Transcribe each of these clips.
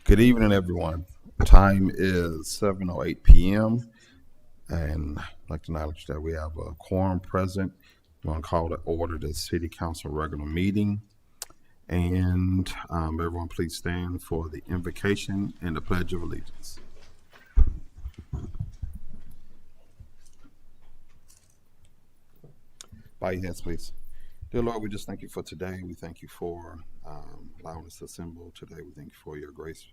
Good evening, everyone. Time is 7:08 p.m. and I'd like to acknowledge that we have a quorum present. I'm going to call to order the City Council regular meeting. And everyone please stand for the invocation and the Pledge of Allegiance. Bow your heads, please. Dear Lord, we just thank you for today. We thank you for allowing us to assemble today. We thank you for your grace,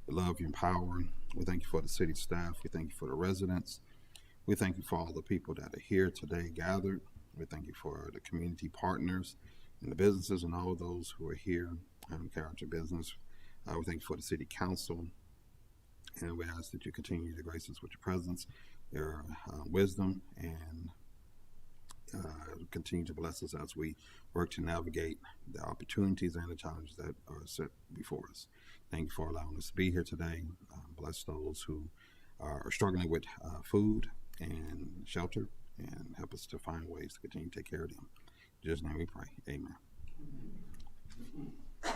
your love, your power. We thank you for the city staff. We thank you for the residents. We thank you for all the people that are here today gathered. We thank you for the community partners and the businesses and all of those who are here and carry out your business. We thank you for the city council. And we ask that you continue to grace us with your presence, your wisdom, and continue to bless us as we work to navigate the opportunities and the challenges that are set before us. Thank you for allowing us to be here today. Bless those who are struggling with food and shelter, and help us to find ways to continue to take care of them. In Jesus' name we pray. Amen. I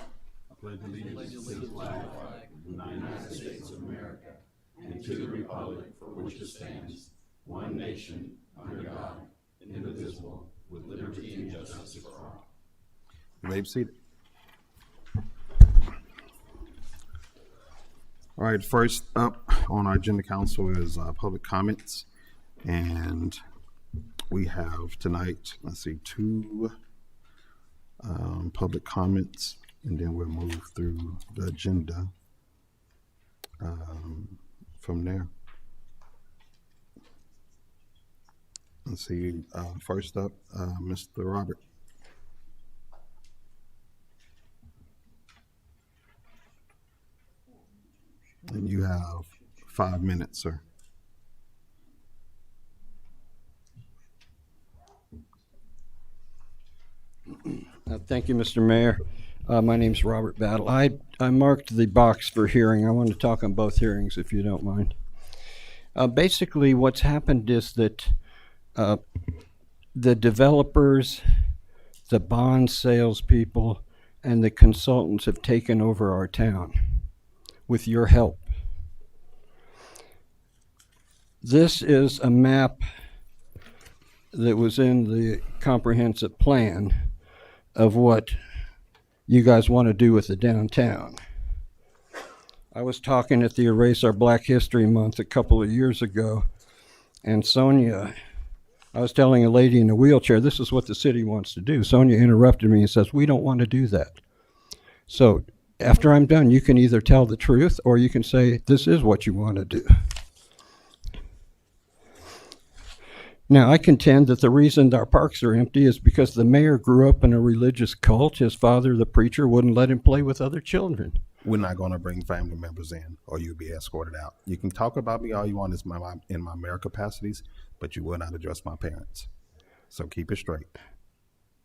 pledge allegiance to the flag of the United States of America and to the republic for which it stands, one nation, under God, indivisible, with liberty and justice for all. You may be seated. All right, first up on our agenda, council, is public comments. And we have tonight, two public comments, and then we'll move through the agenda from there. Let's see, first up, Mr. Robert. And you have 5 minutes, sir. Thank you, Mr. Mayor. My name's Robert Battle. I marked the box for hearing. I want to talk on both hearings, if you don't mind. Basically, what's happened is that the developers, the bond salespeople, and the consultants have taken over our town with your help. This is a map that was in the comprehensive plan of what you guys want to do with the downtown. I was talking at the Erase Our Black History Month a couple of years ago, and I was telling a lady in a wheelchair, this is what the city wants to do. Sonia interrupted me and says, we don't want to do that. So after I'm done, you can either tell the truth or you can say, this is what you want to do. Now, I contend that the reason our parks are empty is because the mayor grew up in a religious cult. His father, the preacher, wouldn't let him play with other children. We're not going to bring family members in, or you'll be escorted out. You can talk about me all you want in my mayor capacities, but you will not address my parents. So keep it straight.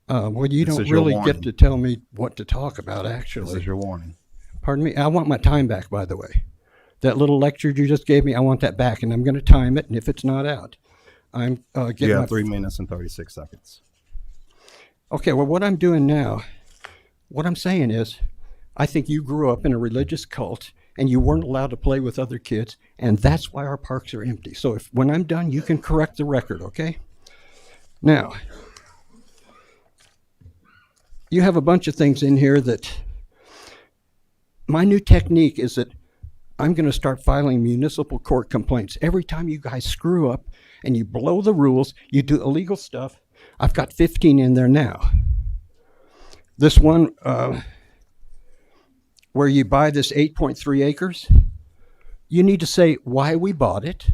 Well, you don't really get to tell me what to talk about, actually. This is your warning. Pardon me? I want my time back, by the way. That little lecture you just gave me, I want that back, and I'm going to time it, and if it's not out, I'm getting You have 3 minutes and 36 seconds. Okay, well, what I'm doing now, what I'm saying is, I think you grew up in a religious cult, and you weren't allowed to play with other kids, and that's why our parks are empty. So when I'm done, you can correct the record, okay? Now, you have a bunch of things in here that my new technique is that I'm going to start filing municipal court complaints. Every time you guys screw up and you blow the rules, you do illegal stuff. I've got 15 in there now. This one, where you buy this 8.3 acres, you need to say why we bought it,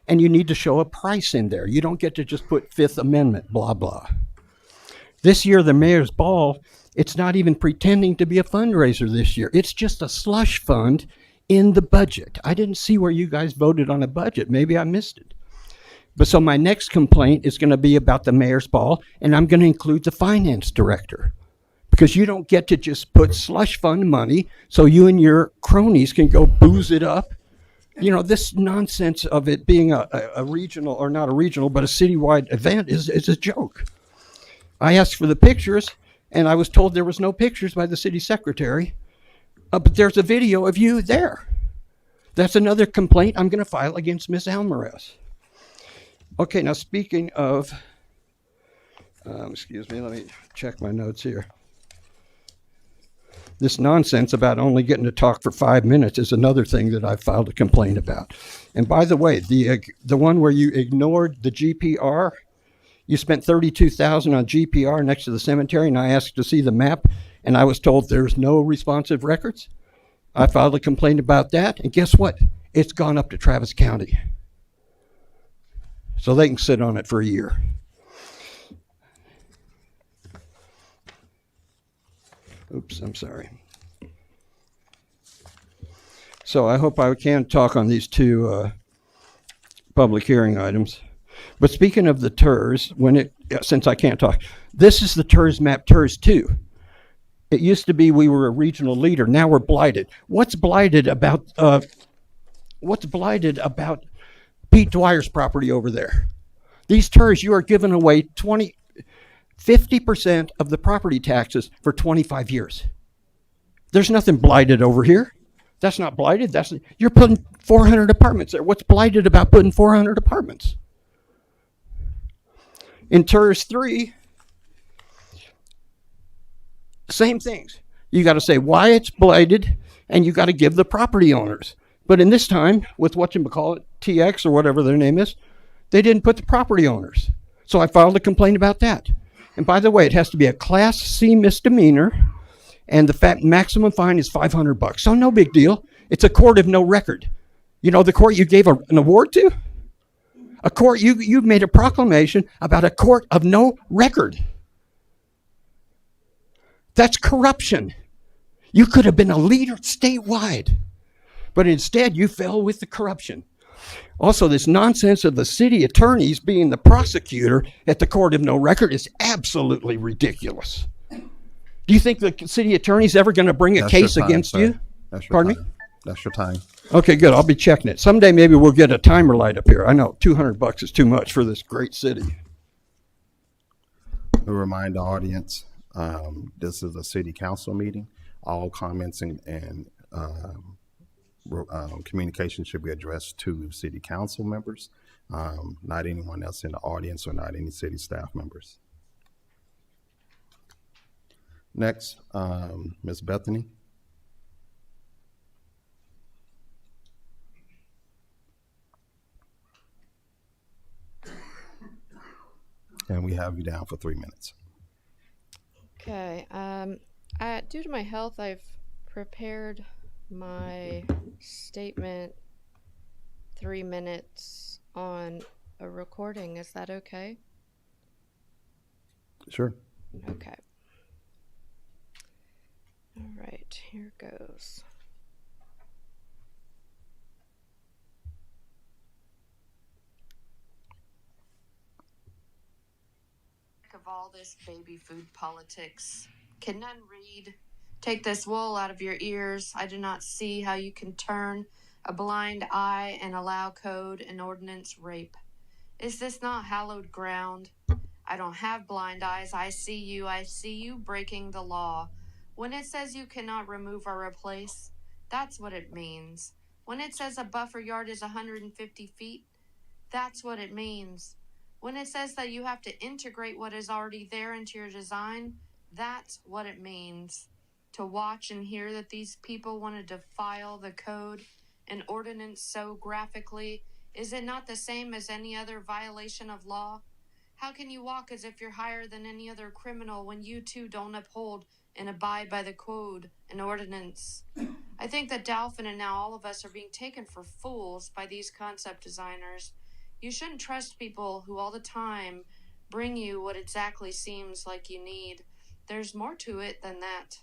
and you need to show a price in there. You don't get to just put Fifth Amendment, blah, blah. This year, the mayor's ball, it's not even pretending to be a fundraiser this year. It's just a slush fund in the budget. I didn't see where you guys voted on a budget. Maybe I missed it. But so my next complaint is going to be about the mayor's ball, and I'm going to include the finance director. Because you don't get to just put slush fund money so you and your cronies can go booze it up. You know, this nonsense of it being a regional, or not a regional, but a citywide event is a joke. I asked for the pictures, and I was told there was no pictures by the city secretary. But there's a video of you there. That's another complaint I'm going to file against Ms. Alvarez. Okay, now speaking of, excuse me, let me check my notes here. This nonsense about only getting to talk for 5 minutes is another thing that I filed a complaint about. And by the way, the one where you ignored the GPR, you spent $32,000 on GPR next to the cemetery, and I asked to see the map, and I was told there's no responsive records. I filed a complaint about that, and guess what? It's gone up to Travis County. So they can sit on it for a year. Oops, I'm sorry. So I hope I can talk on these two public hearing items. But speaking of the TERS, since I can't talk, this is the TERS map, TERS 2. It used to be we were a regional leader. Now we're blighted. What's blighted about Pete Dwyer's property over there? These TERS, you are giving away 50% of the property taxes for 25 years. There's nothing blighted over here. That's not blighted. You're putting 400 apartments there. What's blighted about putting 400 apartments? In TERS 3, same things. You got to say why it's blighted, and you got to give the property owners. But in this time, with whatchamacallit, TX or whatever their name is, they didn't put the property owners. So I filed a complaint about that. And by the way, it has to be a Class C misdemeanor, and the maximum fine is $500. So no big deal. It's a court of no record. You know the court you gave an award to? A court, you made a proclamation about a court of no record. That's corruption. You could have been a leader statewide, but instead you fell with the corruption. Also, this nonsense of the city attorneys being the prosecutor at the court of no record is absolutely ridiculous. Do you think the city attorney's ever going to bring a case against you? Pardon me? That's your time. Okay, good. I'll be checking it. Someday maybe we'll get a timer light up here. I know $200 is too much for this great city. To remind the audience, this is a city council meeting. All comments and communication should be addressed to city council members, not anyone else in the audience or not any city staff members. Next, Ms. Bethany. And we have you down for 3 minutes. Okay. Due to my health, I've prepared my statement 3 minutes on a recording. Is that okay? Sure. Okay. All right, here goes. Of all this baby food politics, can none read? Take this wool out of your ears. I do not see how you can turn a blind eye and allow code and ordinance rape. Is this not hallowed ground? I don't have blind eyes. I see you breaking the law. When it says you cannot remove or replace, that's what it means. When it says a buffer yard is 150 feet, that's what it means. When it says that you have to integrate what is already there into your design, that's what it means. To watch and hear that these people want to defile the code and ordinance so graphically, is it not the same as any other violation of law? How can you walk as if you're higher than any other criminal when you too don't uphold and abide by the code and ordinance? I think that Dalphin and now all of us are being taken for fools by these concept designers. You shouldn't trust people who all the time bring you what exactly seems like you need. There's more to it than that.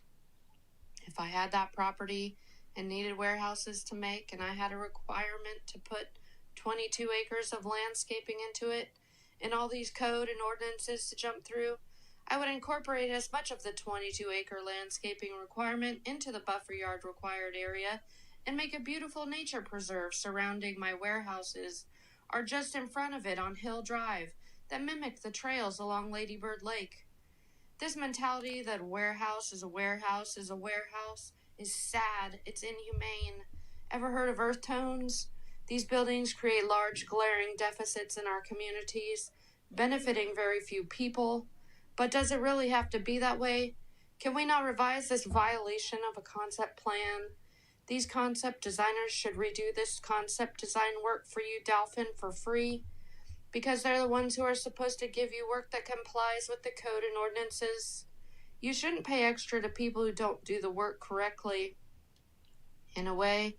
If I had that property and needed warehouses to make, and I had a requirement to put 22 acres of landscaping into it, and all these code and ordinances to jump through, I would incorporate as much of the 22-acre landscaping requirement into the buffer yard required area and make a beautiful nature preserve surrounding my warehouses, or just in front of it on Hill Drive, that mimic the trails along Lady Bird Lake. This mentality that warehouse is a warehouse is sad. It's inhumane. Ever heard of earth tones? These buildings create large, glaring deficits in our communities, benefiting very few people. But does it really have to be that way? Can we not revise this violation of a concept plan? These concept designers should redo this concept design work for you, Dolphin, for free, because they're the ones who are supposed to give you work that complies with the code and ordinances. You shouldn't pay extra to people who don't do the work correctly. In a way,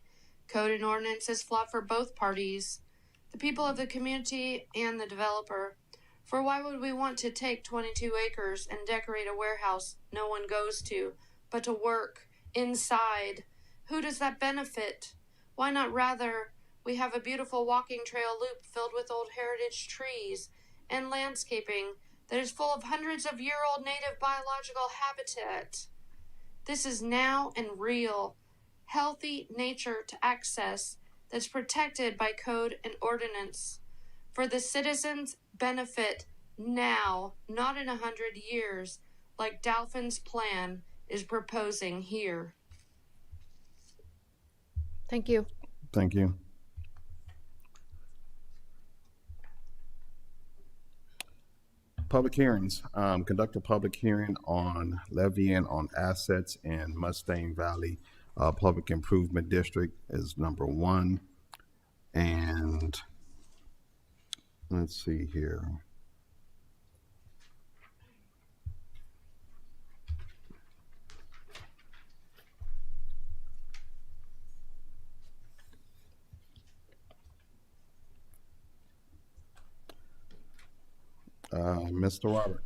code and ordinance is flawed for both parties, the people of the community and the developer. For why would we want to take 22 acres and decorate a warehouse no one goes to, but to work inside? Who does that benefit? Why not rather we have a beautiful walking trail loop filled with old heritage trees and landscaping that is full of hundreds of year-old native biological habitat? This is now and real, healthy nature to access that's protected by code and ordinance for the citizens' benefit now, not in 100 years, like Dolphin's plan is proposing here. Thank you. Thank you. Public hearings. Conduct a public hearing on levying on assets in Mustang Valley Public Improvement District is number 1. And let's see here. Mr. Robert,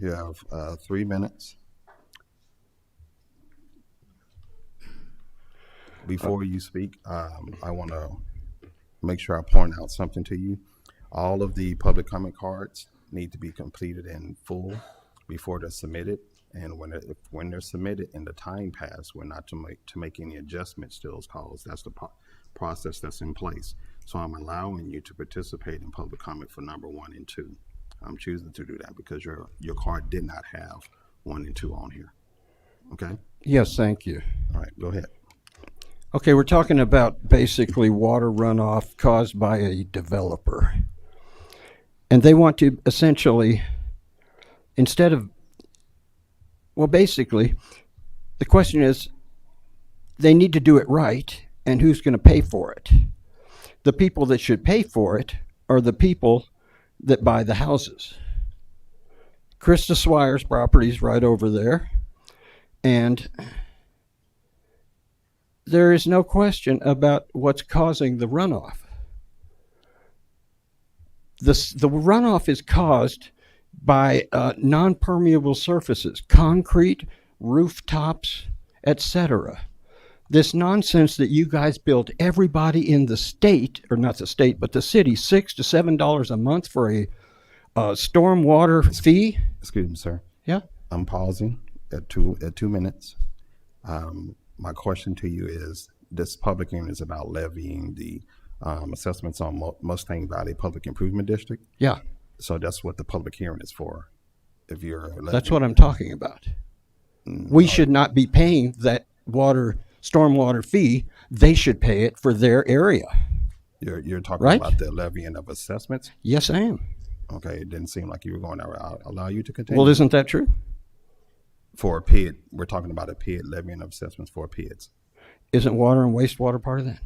you have 3 minutes. Before you speak, I want to make sure I point out something to you. All of the public comment cards need to be completed in full before they're submitted. And when they're submitted and the time pass, we're not to make any adjustments to those calls. That's the process that's in place. So I'm allowing you to participate in public comment for number 1 and 2. I'm choosing to do that because your card did not have 1 and 2 on here. Okay? Yes, thank you. All right, go ahead. Okay, we're talking about basically water runoff caused by a developer. And they want to essentially, instead of, well, basically, the question is, they need to do it right, and who's going to pay for it? The people that should pay for it are the people that buy the houses. Krista Swire's property is right over there, and there is no question about what's causing the runoff. The runoff is caused by non-permeable surfaces, concrete, rooftops, etc. This nonsense that you guys built everybody in the state, or not the state, but the city, $6 to $7 a month for a stormwater fee. Excuse me, sir. Yeah. I'm pausing at 2 minutes. My question to you is, this public hearing is about levying the assessments on Mustang Valley Public Improvement District. Yeah. So that's what the public hearing is for. If you're That's what I'm talking about. We should not be paying that stormwater fee. They should pay it for their area. You're talking Right? about the levying of assessments. Yes, I am. Okay, it didn't seem like you were going there. I'll allow you to continue. Well, isn't that true? For a PID, we're talking about a PID, levying of assessments for PIDs. Isn't water and wastewater part of that?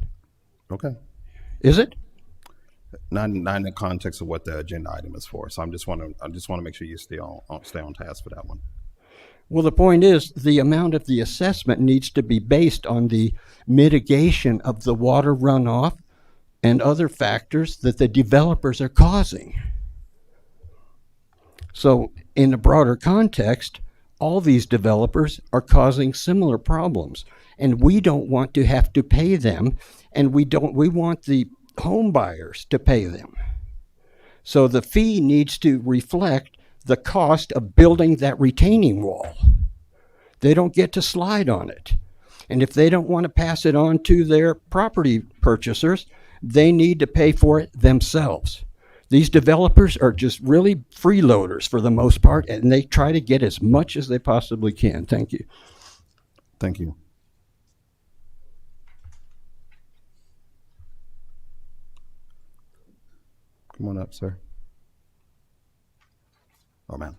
Okay. Is it? Not in the context of what the agenda item is for. So I just want to make sure you stay on task for that one. Well, the point is, the amount of the assessment needs to be based on the mitigation of the water runoff and other factors that the developers are causing. So in a broader context, all these developers are causing similar problems, and we don't want to have to pay them, and we want the home buyers to pay them. So the fee needs to reflect the cost of building that retaining wall. They don't get to slide on it. And if they don't want to pass it on to their property purchasers, they need to pay for it themselves. These developers are just really freeloaders for the most part, and they try to get as much as they possibly can. Thank you. Thank you. Come on up, sir. Oh, ma'am.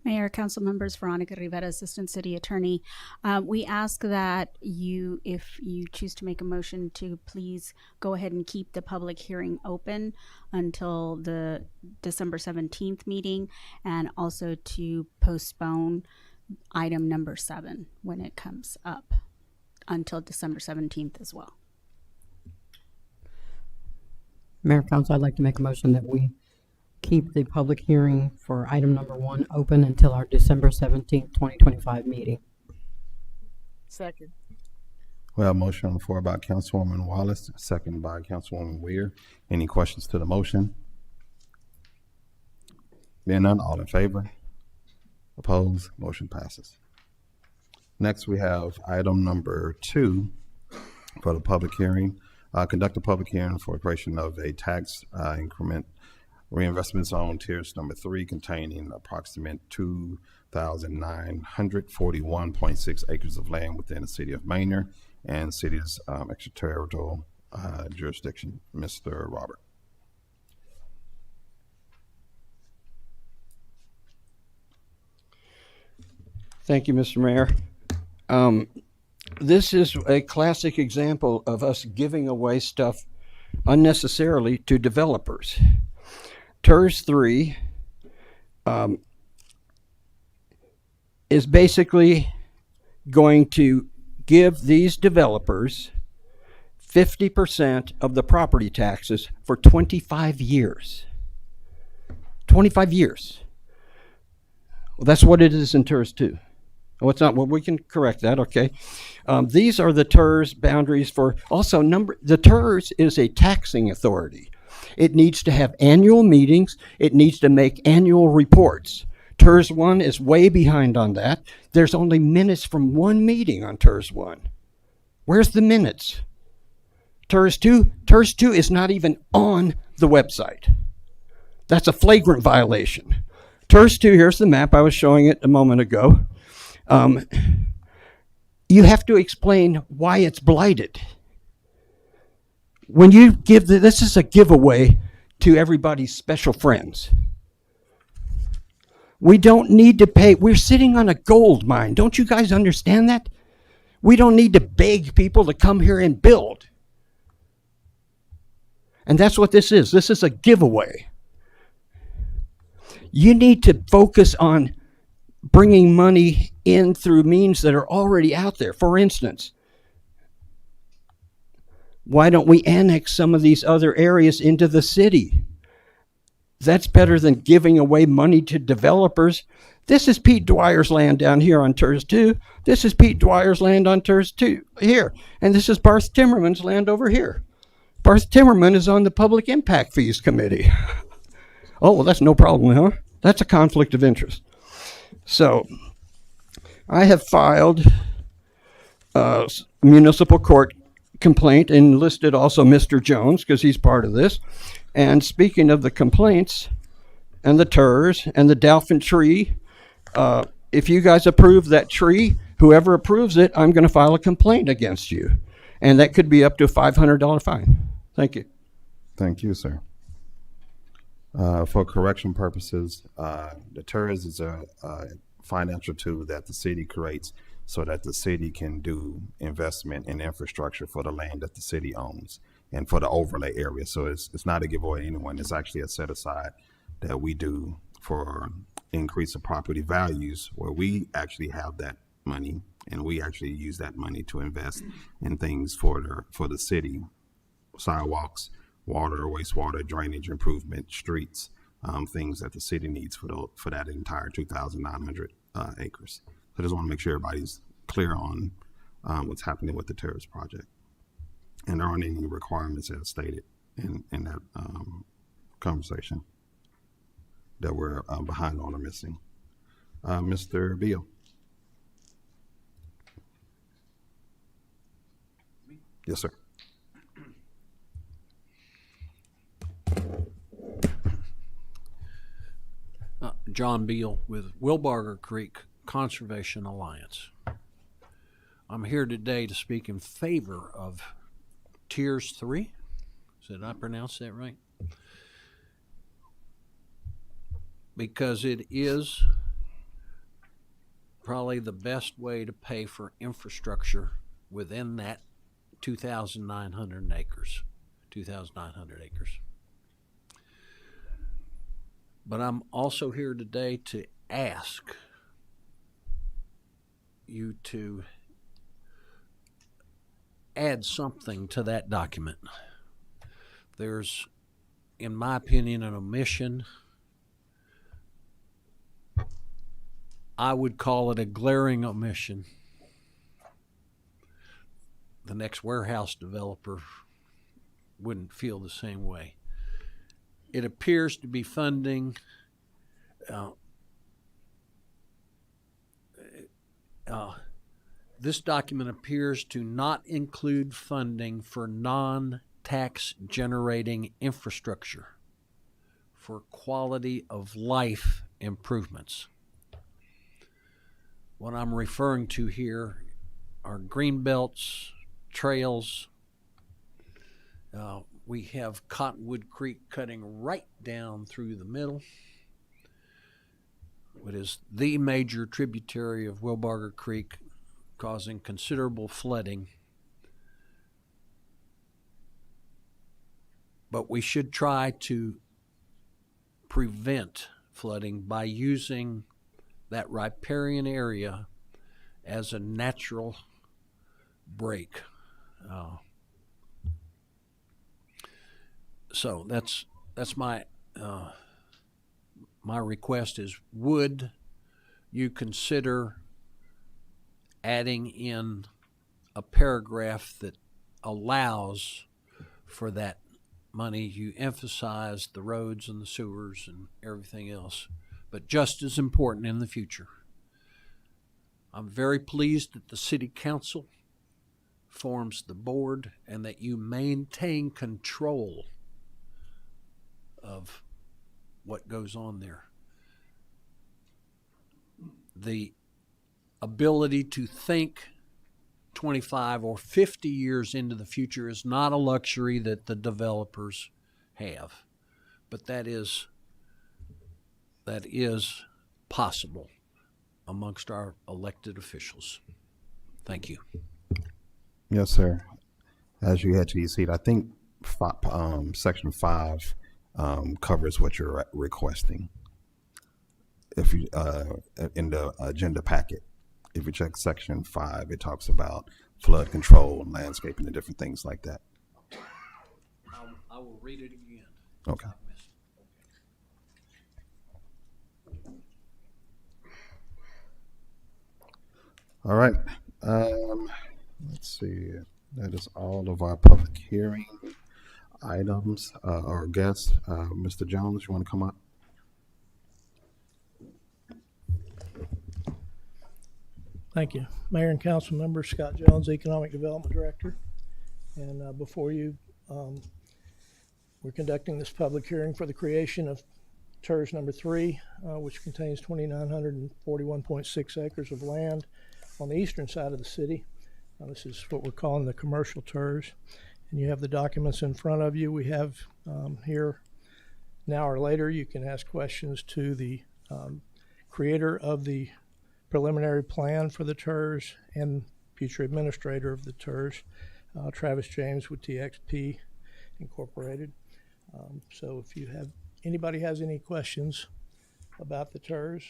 Mayor, council members, Veronica Rivera, Assistant City Attorney. We ask that you, if you choose to make a motion, to please go ahead and keep the public hearing open until the December 17th meeting, and also to postpone item number 7 when it comes up until December 17th as well. Mayor, Council, I'd like to make a motion that we keep the public hearing for item number 1 open until our December 17th, 2025 meeting. Second. We have a motion on the floor by Councilwoman Wallace, second by Councilwoman Weir. Any questions to the motion? Being none, all in favor? Opposed? Motion passes. Next, we have item number 2 for the public hearing. Conduct a public hearing for creation of a tax increment reinvestment zone tiers number 3 containing approximate 2,941.6 acres of land within the city of Manor and city's extraterritorial jurisdiction. Mr. Robert. Thank you, Mr. Mayor. This is a classic example of us giving away stuff unnecessarily to developers. TERS 3 is basically going to give these developers 50% of the property taxes for 25 years. 25 years. Well, that's what it is in TERS 2. Oh, it's not. Well, we can correct that. Okay. These are the TERS boundaries for also the TERS is a taxing authority. It needs to have annual meetings. It needs to make annual reports. TERS 1 is way behind on that. There's only minutes from one meeting on TERS 1. Where's the minutes? TERS 2 is not even on the website. That's a flagrant violation. TERS 2, here's the map. I was showing it a moment ago. You have to explain why it's blighted. When you give this is a giveaway to everybody's special friends. We don't need to pay. We're sitting on a gold mine. Don't you guys understand that? We don't need to beg people to come here and build. And that's what this is. This is a giveaway. You need to focus on bringing money in through means that are already out there. For instance, why don't we annex some of these other areas into the city? That's better than giving away money to developers. This is Pete Dwyer's land down here on TERS 2. This is Pete Dwyer's land on TERS 2 here. And this is Barth Timmerman's land over here. Barth Timmerman is on the Public Impact Fees Committee. Oh, well, that's no problem, huh? That's a conflict of interest. So I have filed a municipal court complaint and listed also Mr. Jones because he's part of this. And speaking of the complaints and the TERS and the Dalphin tree, if you guys approve that tree, whoever approves it, I'm going to file a complaint against you. And that could be up to a $500 fine. Thank you. Thank you, sir. For correction purposes, the TERS is a financial tool that the city creates so that the city can do investment in infrastructure for the land that the city owns and for the overlay area. So it's not a giveaway to anyone. It's actually a set aside that we do for increase of property values where we actually have that money and we actually use that money to invest in things for the city, sidewalks, water, wastewater, drainage improvement, streets, things that the city needs for that entire 2,900 acres. So I just want to make sure everybody's clear on what's happening with the TERS project. And there aren't any requirements as stated in that conversation that we're behind on or missing. Mr. Beal. Yes, sir. John Beal with Wilbarger Creek Conservation Alliance. I'm here today to speak in favor of Tiers 3. Did I pronounce that right? Because it is probably the best way to pay for infrastructure within that 2,900 acres. 2,900 acres. But I'm also here today to ask you to add something to that document. There's, in my opinion, an omission. I would call it a glaring omission. The next warehouse developer wouldn't feel the same way. It appears to be funding this document appears to not include funding for non-tax generating infrastructure for quality of life improvements. What I'm referring to here are green belts, trails. We have Cottonwood Creek cutting right down through the middle. It is the major tributary of Wilbarger Creek, causing considerable flooding. But we should try to prevent flooding by using that riparian area as a natural break. So that's my my request is, would you consider adding in a paragraph that allows for that money? You emphasize the roads and the sewers and everything else, but just as important in the future. I'm very pleased that the city council forms the board and that you maintain control of what goes on there. The ability to think 25 or 50 years into the future is not a luxury that the developers have, but that is possible amongst our elected officials. Thank you. Yes, sir. As you head to your seat, I think section 5 covers what you're requesting. If you in the agenda packet, if you check section 5, it talks about flood control and landscaping and different things like that. I will read it again. Okay. All right. Let's see. That is all of our public hearing items. Our guest, Mr. Jones, you want to come up? Thank you. Mayor and council members, Scott Jones, Economic Development Director. And before you, we're conducting this public hearing for the creation of TERS number 3, which contains 2,941.6 acres of land on the eastern side of the city. This is what we're calling the commercial TERS. And you have the documents in front of you. We have here, now or later, you can ask questions to the creator of the preliminary plan for the TERS and future administrator of the TERS, Travis James with TXP Incorporated. So if anybody has any questions about the TERS,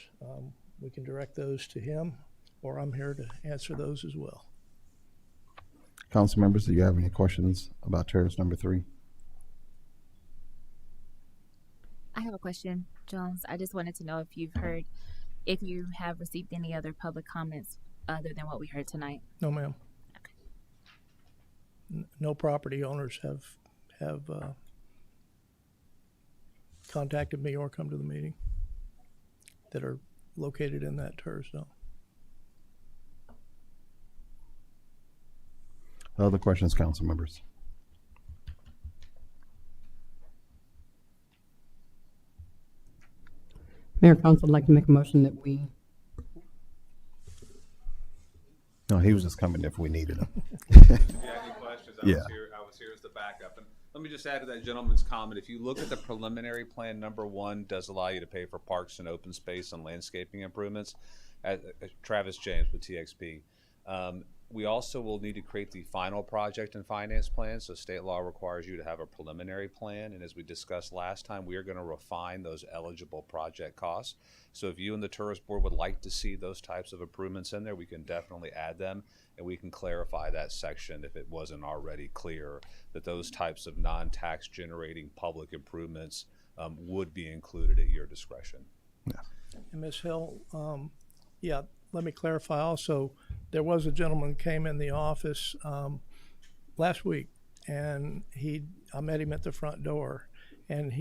we can direct those to him, or I'm here to answer those as well. Council members, do you have any questions about TERS number 3? I have a question, Jones. I just wanted to know if you have received any other public comments other than what we heard tonight. No, ma'am. Okay. No property owners have contacted me or come to the meeting that are located in that TERS zone. Other questions, council members? Mayor, council, I'd like to make a motion that we No, he was just coming if we needed him. If you had any questions, Yeah. I was here as the backup. And let me just add to that gentleman's comment. If you look at the preliminary plan, number one does allow you to pay for parks and open space and landscaping improvements. Travis James with TXP. We also will need to create the final project and finance plan. So state law requires you to have a preliminary plan. And as we discussed last time, we are going to refine those eligible project costs. So if you and the tourist board would like to see those types of improvements in there, we can definitely add them, and we can clarify that section if it wasn't already clear that those types of non-tax generating public improvements would be included at your discretion. And Ms. Hill, yeah, let me clarify also, there was a gentleman who came in the office last week, and I met him at the front door, and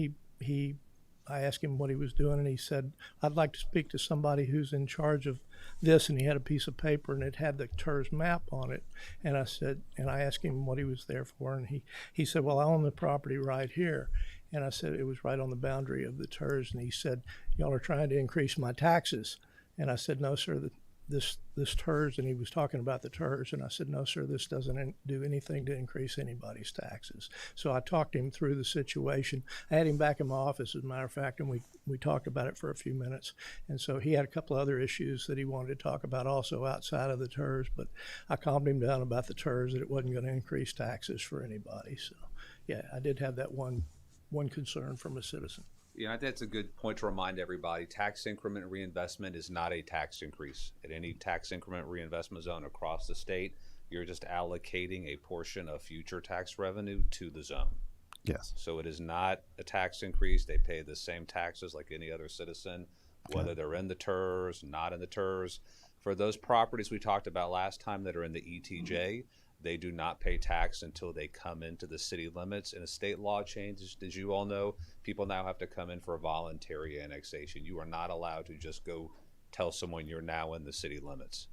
I asked him what he was doing, and he said, I'd like to speak to somebody who's in charge of this, and he had a piece of paper, and it had the TERS map on it, and I asked him what he was there for, and he said, well, I own the property right here. And I said, it was right on the boundary of the TERS, and he said, y'all are trying to increase my taxes. And I said, no, sir, this TERS, and he was talking about the TERS, and I said, no, sir, this doesn't do anything to increase anybody's taxes. So I talked him through the situation. I had him back in my office, as a matter of fact, and we talked about it for a few minutes. And so he had a couple of other issues that he wanted to talk about also outside of the TERS, but I calmed him down about the TERS, that it wasn't going to increase taxes for anybody. So, yeah, I did have that one concern from a citizen. Yeah, I think that's a good point to remind everybody. Tax increment reinvestment is not a tax increase. At any tax increment reinvestment zone across the state, you're just allocating a portion of future tax revenue to the zone. Yes. So it is not a tax increase. They pay the same taxes like any other citizen, whether they're in the TERS, not in the TERS. For those properties we talked about last time that are in the ETJ, they do not pay tax until they come into the city limits. And a state law change, as you all know, people now have to come in for a voluntary annexation. You are not allowed to just go tell someone you're now in the city limits.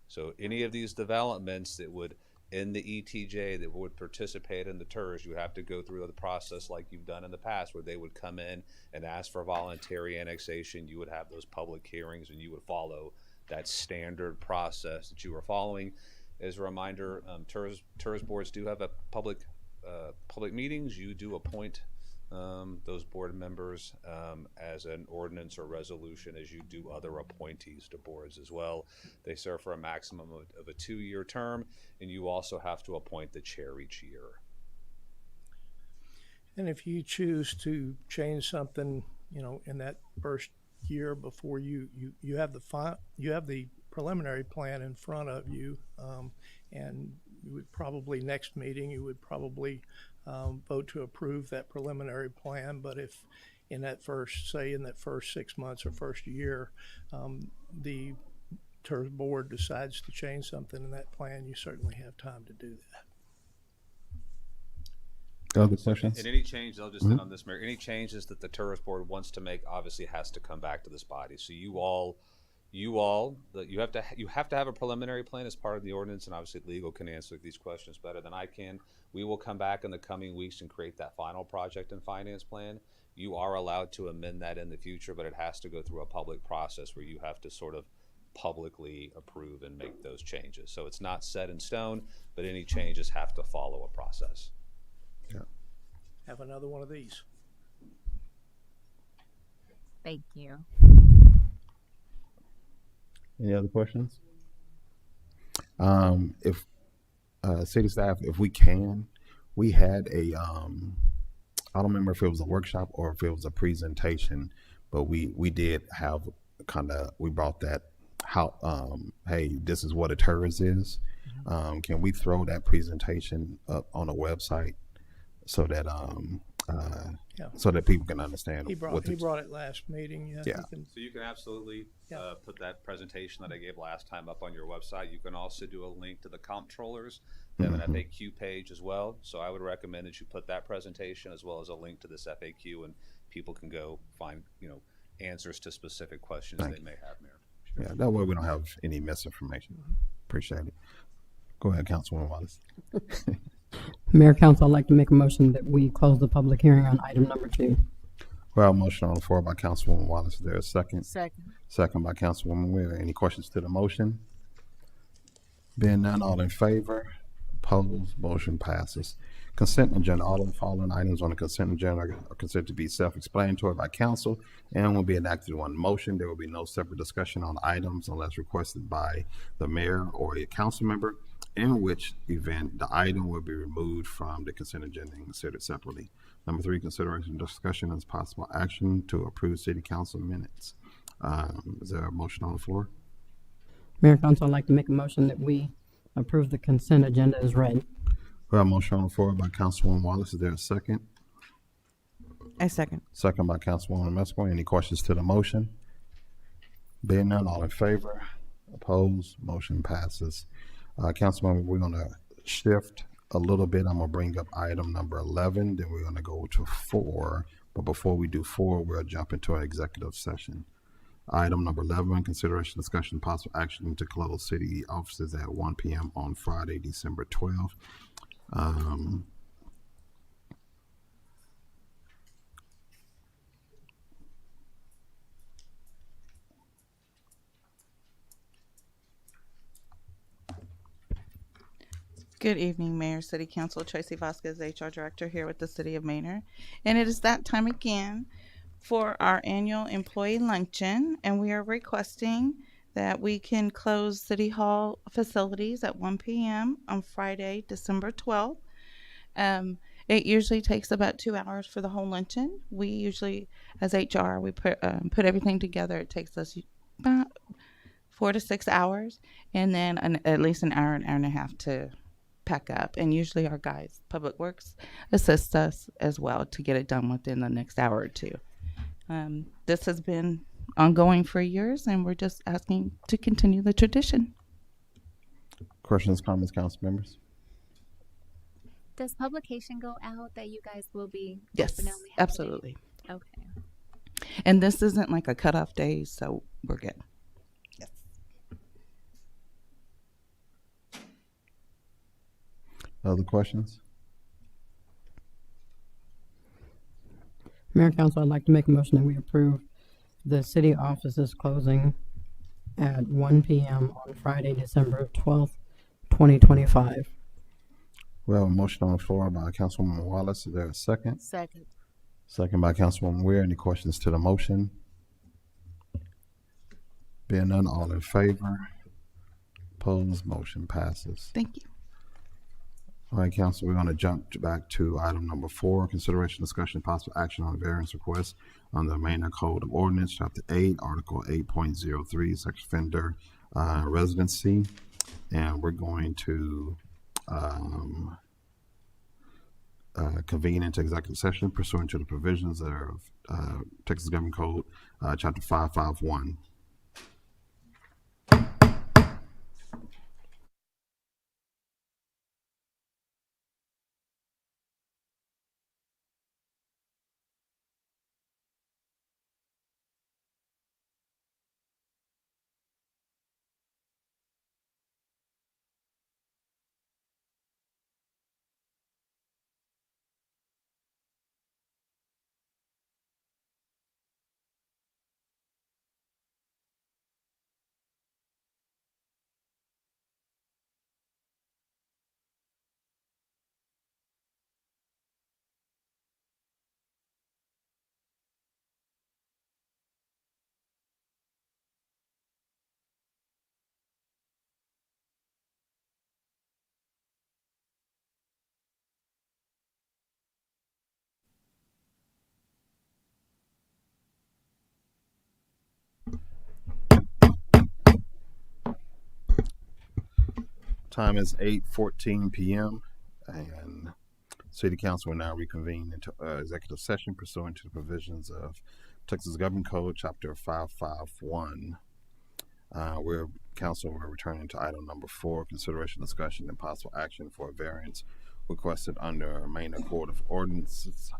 So any of these developments that would, in the ETJ, that would participate in the TERS, you have to go through the process like you've done in the past, where they would come in and ask for voluntary annexation. You would have those public hearings, and you would follow that standard process that you were following. As a reminder, TERS boards do have a public meetings. You do appoint those board members as an ordinance or resolution, as you do other appointees to boards as well. They serve for a maximum of a 2-year term, and you also have to appoint the chair each year. And if you choose to change something, in that first year before you have the preliminary plan in front of you, and you would probably next meeting vote to approve that preliminary plan. But if in that first 6 months or first year, the TERS board decides to change something in that plan, you certainly have time to do that. Other questions? And any change, I'll just hit on this, Mayor. Any changes that the TERS board wants to make obviously has to come back to this body. So you have to have a preliminary plan as part of the ordinance, and obviously legal can answer these questions better than I can. We will come back in the coming weeks and create that final project and finance plan. You are allowed to amend that in the future, but it has to go through a public process where you have to sort of publicly approve and make those changes. So it's not set in stone, but any changes have to follow a process. Yeah. Have another one of these. Thank you. Any other questions? If city staff, if we can, we had a I don't remember if it was a workshop or if it was a presentation, but we did have we brought that how hey, this is what a TERS is. Can we throw that presentation up on a website so that so that people can understand? He brought it last meeting. Yeah. So you can absolutely put that presentation that I gave last time up on your website. You can also do a link to the comptrollers. They have an FAQ page as well. So I would recommend that you put that presentation as well as a link to this FAQ, and people can go find answers to specific questions they may have, Mayor. Sure. Yeah, that way we don't have any misinformation. Appreciate it. Go ahead, Councilwoman Wallace. Mayor, Council, I'd like to make a motion that we close the public hearing on item number 2. Well, motion on the floor by Councilwoman Wallace. Is there a second? Second. Second by Councilwoman Weir. Any questions to the motion? Being none, all in favor? Opposed? Motion passes. Consent agenda. All of the following items on the consent agenda are considered to be self-explanatory by council and will be enacted in one motion. There will be no separate discussion on items unless requested by the mayor or a council member, in which event the item will be removed from the consent agenda and considered separately. Number 3, consideration, discussion, and possible action to approve city council minutes. Is there a motion on the floor? Mayor and Council, I'd like to make a motion that we approve the consent agenda as read. We have a motion on the floor by Councilwoman Wallace. Is there a second? I second. Second by Councilwoman Mesco. Any questions to the motion? Being none, all in favor? Opposed? Motion passes. Councilmember, we're gonna shift a little bit. I'm gonna bring up item number 11, then we're gonna go to 4. But before we do 4, we'll jump into an executive session. Item number 11, consideration, discussion, possible action to close city offices at 1 p.m. on Friday, December 12th. Good evening, Mayor, City Council. Tracy Vasquez, HR Director, here with the City of Manor. And it is that time again for our annual employee luncheon, and we are requesting that we can close City Hall facilities at 1 p.m. on Friday, December 12th. It usually takes about 2 hours for the whole luncheon. We usually, as HR, we put everything together. It takes us about 4 to 6 hours, and then at least an hour and a half to pack up. And usually our guys, Public Works, assist us as well to get it done within the next hour or two. This has been ongoing for years, and we're just asking to continue the tradition. Questions, comments, council members? Does publication go out that you guys will be? Yes, definitely having? absolutely. Okay. And this isn't like a cutoff day, so we're good. Yes. Other questions? Mayor and Council, I'd like to make a motion that we approve the city offices closing at 1 p.m. on Friday, December 12th, 2025. We have a motion on the floor by Councilwoman Wallace. Is there a second? Second. Second by Councilwoman Weir. Any questions to the motion? Being none, all in favor? Opposed? Motion passes. Thank you. All right, council, we're going to jump back to item number 4, consideration, discussion, possible action on variance request on the Manor Code of Ordinance, Chapter 8, Article 8.03, Sex Offender Residency. And we're going to convene into executive session pursuant to the provisions of Texas Government Code, Chapter 551. Time is 8:14 p.m. and City Council will now reconvene into executive session pursuant to the provisions of Texas Government Code, Chapter 551. We're returning to item number 4, consideration, discussion, and possible action for a variance requested under Manor Code of Ordinances,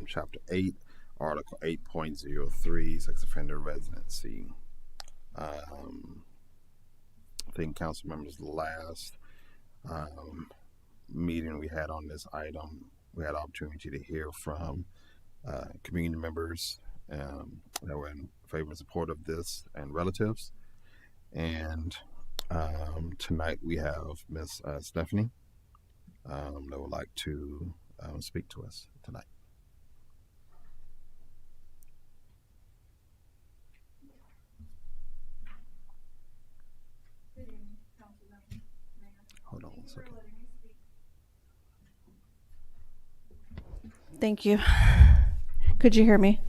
Chapter 8, Article 8.03, Sex Offender Residency. I think council members, the last meeting we had on this item, we had opportunity to hear from community members that were in favor and support of this and relatives. And Tonight we have Miss Stephanie that would like to speak to us tonight. Hold on one second. Thank you. Could you hear me?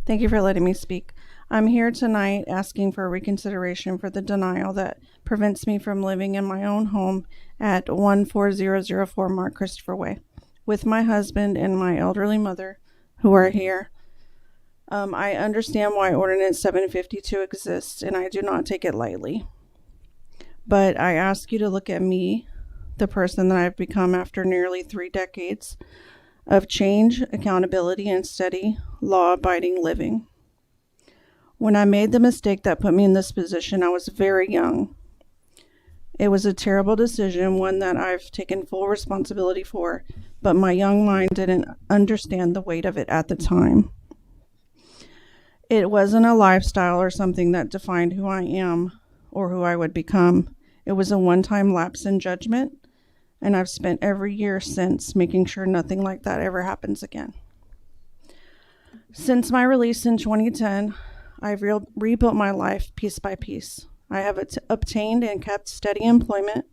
Thank you for letting me speak. I'm here tonight asking for reconsideration for the denial that prevents me from living in my own home at 14004 Mark Christopher Way with my husband and my elderly mother who are here. I understand why Ordinance 752 exists, and I do not take it lightly. But I ask you to look at me, the person that I've become after nearly 3 decades of change, accountability, and steady, law-abiding living. When I made the mistake that put me in this position, I was very young. It was a terrible decision, one that I've taken full responsibility for, but my young mind didn't understand the weight of it at the time. It wasn't a lifestyle or something that defined who I am or who I would become. It was a one-time lapse in judgment, and I've spent every year since making sure nothing like that ever happens again. Since my release in 2010, I've rebuilt my life piece by piece. I have obtained and kept steady employment,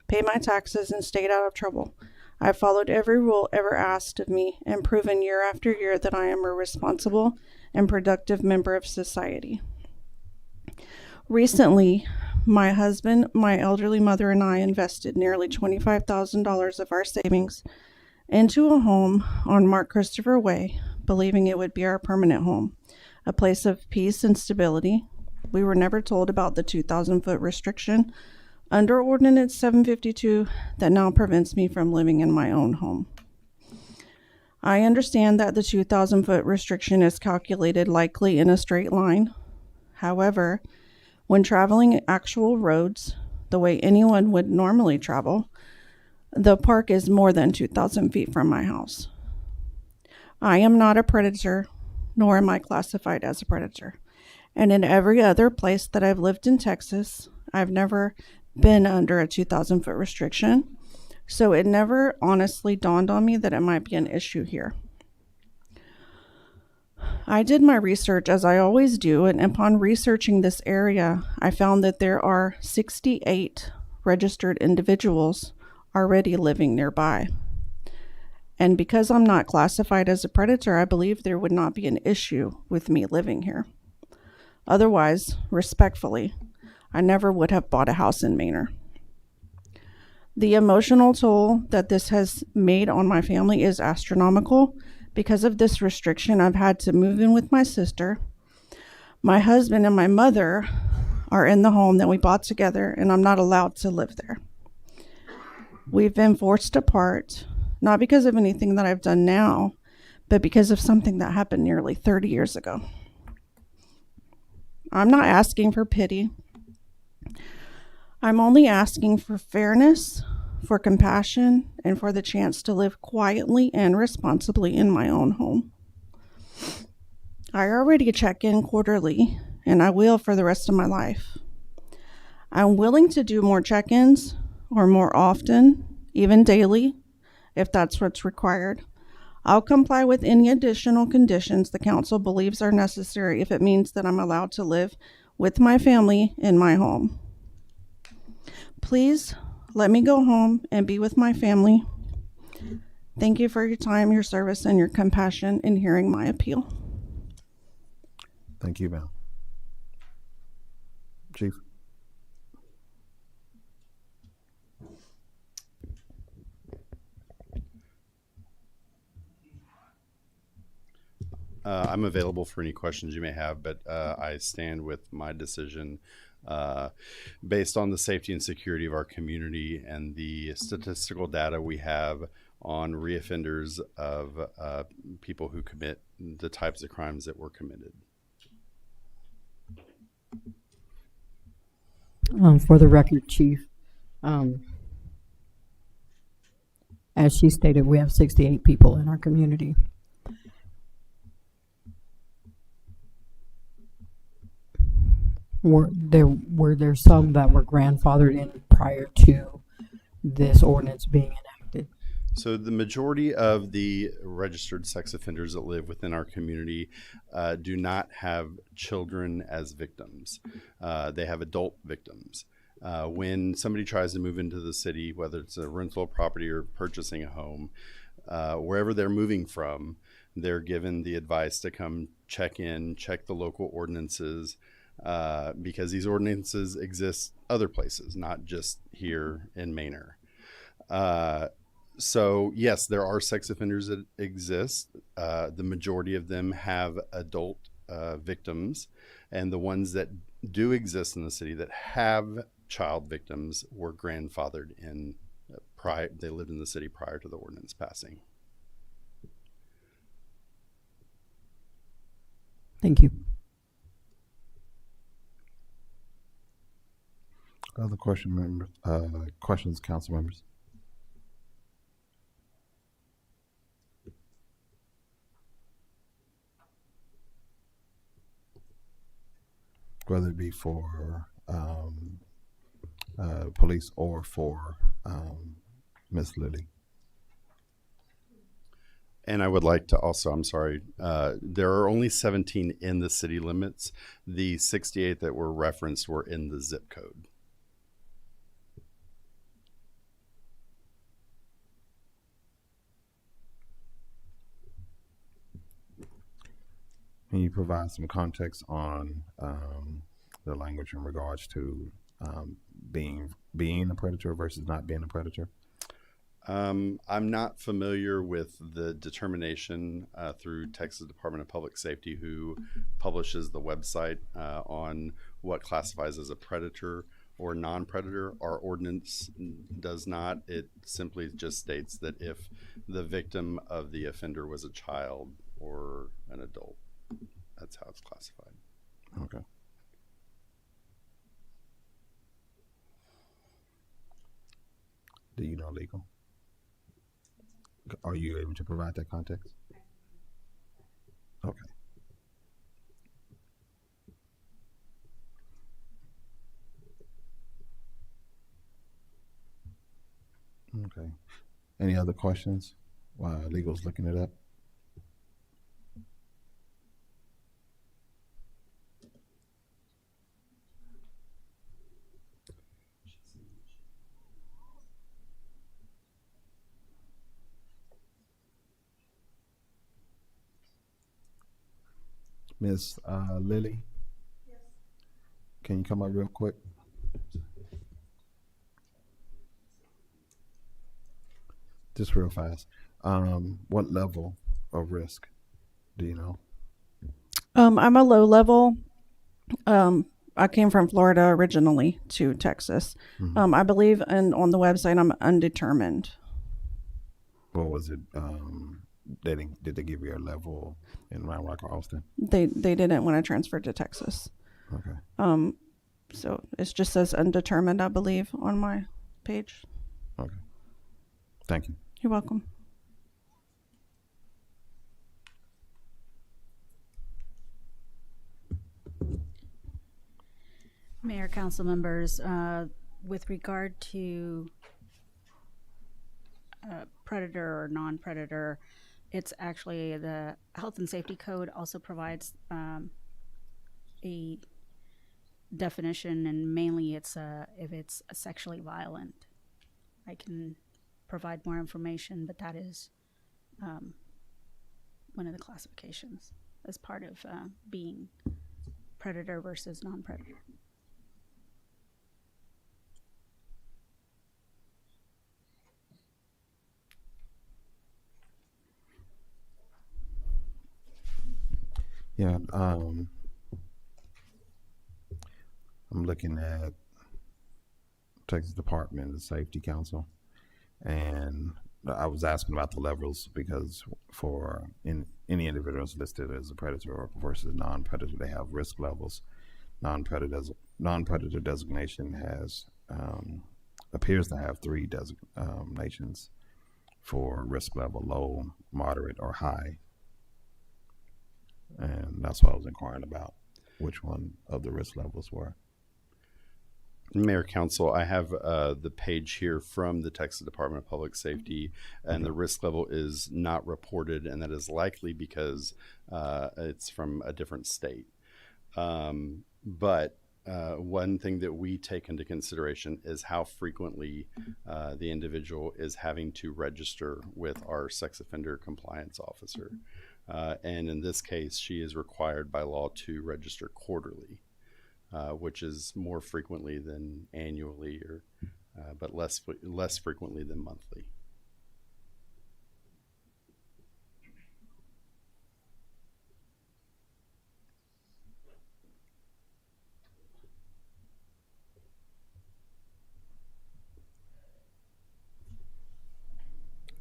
paid my taxes, and stayed out of trouble. I've followed every rule ever asked of me and proven year after year that I am a responsible and productive member of society. Recently, my husband, my elderly mother, and I invested nearly $25,000 of our savings into a home on Mark Christopher Way, believing it would be our permanent home, a place of peace and stability. We were never told about the 2,000-foot restriction under Ordinance 752 that now prevents me from living in my own home. I understand that the 2,000-foot restriction is calculated likely in a straight line. However, when traveling actual roads, the way anyone would normally travel, the park is more than 2,000 feet from my house. I am not a predator, nor am I classified as a predator. And in every other place that I've lived in Texas, I've never been under a 2,000-foot restriction, so it never honestly dawned on me that it might be an issue here. I did my research as I always do, and upon researching this area, I found that there are 68 registered individuals already living nearby. And because I'm not classified as a predator, I believe there would not be an issue with me living here. Otherwise, respectfully, I never would have bought a house in Manor. The emotional toll that this has made on my family is astronomical. Because of this restriction, I've had to move in with my sister. My husband and my mother are in the home that we bought together, and I'm not allowed to live there. We've been forced apart, not because of anything that I've done now, but because of something that happened nearly 30 years ago. I'm not asking for pity. I'm only asking for fairness, for compassion, and for the chance to live quietly and responsibly in my own home. I already check in quarterly, and I will for the rest of my life. I'm willing to do more check-ins, or more often, even daily, if that's what's required. I'll comply with any additional conditions the council believes are necessary if it means that I'm allowed to live with my family in my home. Please let me go home and be with my family. Thank you for your time, your service, and your compassion in hearing my appeal. Thank you, ma'am. Chief. I'm available for any questions you may have, but I stand with my decision based on the safety and security of our community and the statistical data we have on reoffenders of people who commit the types of crimes that were committed. For the record, Chief, as she stated, we have 68 people in our community. were there some that were grandfathered in prior to this ordinance being enacted? So the majority of the registered sex offenders that live within our community do not have children as victims. They have adult victims. When somebody tries to move into the city, whether it's a rental property or purchasing a home, wherever they're moving from, they're given the advice to come check the local ordinances, because these ordinances exist other places, not just here in Manor. So yes, there are sex offenders that exist. The majority of them have adult victims, and the ones that do exist in the city that have child victims were grandfathered in they lived in the city prior to the ordinance passing. Thank you. Other questions, council members? Whether it be for police or for Miss Lily. And I would like to also, I'm sorry, there are only 17 in the city limits. The 68 that were referenced were in the zip code. Can you provide some context on the language in regards to being a predator versus not being a predator? I'm not familiar with the determination through Texas Department of Public Safety, who publishes the website on what classifies as a predator or non-predator. Our ordinance does not. It simply just states that if the victim of the offender was a child or an adult, that's how it's classified. Okay. Do you know legal? Are you able to provide that context? Okay. Okay. Any other questions while legal's looking it up? Miss Lily? Yes. Can you come up real quick? Just real fast. What level of risk do you know? I'm a low level. I came from Florida originally to Texas. Mm-hmm. I believe on the website I'm undetermined. What was it? Did they give you a level in Round Rock or Austin? They didn't when I transferred to Texas. Okay. So it just says undetermined, I believe, on my page. Okay. Thank you. You're welcome. Mayor, council members, with regard to predator or non-predator, it's actually the Health and Safety Code also provides a definition, and mainly it's if it's sexually violent. I can provide more information, but that is one of the classifications as part of being predator versus non-predator. Yeah, I'm looking at Texas Department of Safety Council, and I was asking about the levels because for any individuals listed as a predator or versus non-predator, they have risk levels. Non-predator designation has appears to have three designations for risk level: low, moderate, or high. And that's what I was inquiring about. which one of the risk levels were. Mayor Council, I have the page here from the Texas Department of Public Safety, and the risk level is not reported, and that is likely because it's from a different state. But one thing that we take into consideration is how frequently the individual is having to register with our sex offender compliance officer. And in this case, she is required by law to register quarterly. Which is more frequently than annually, or but less frequently than monthly.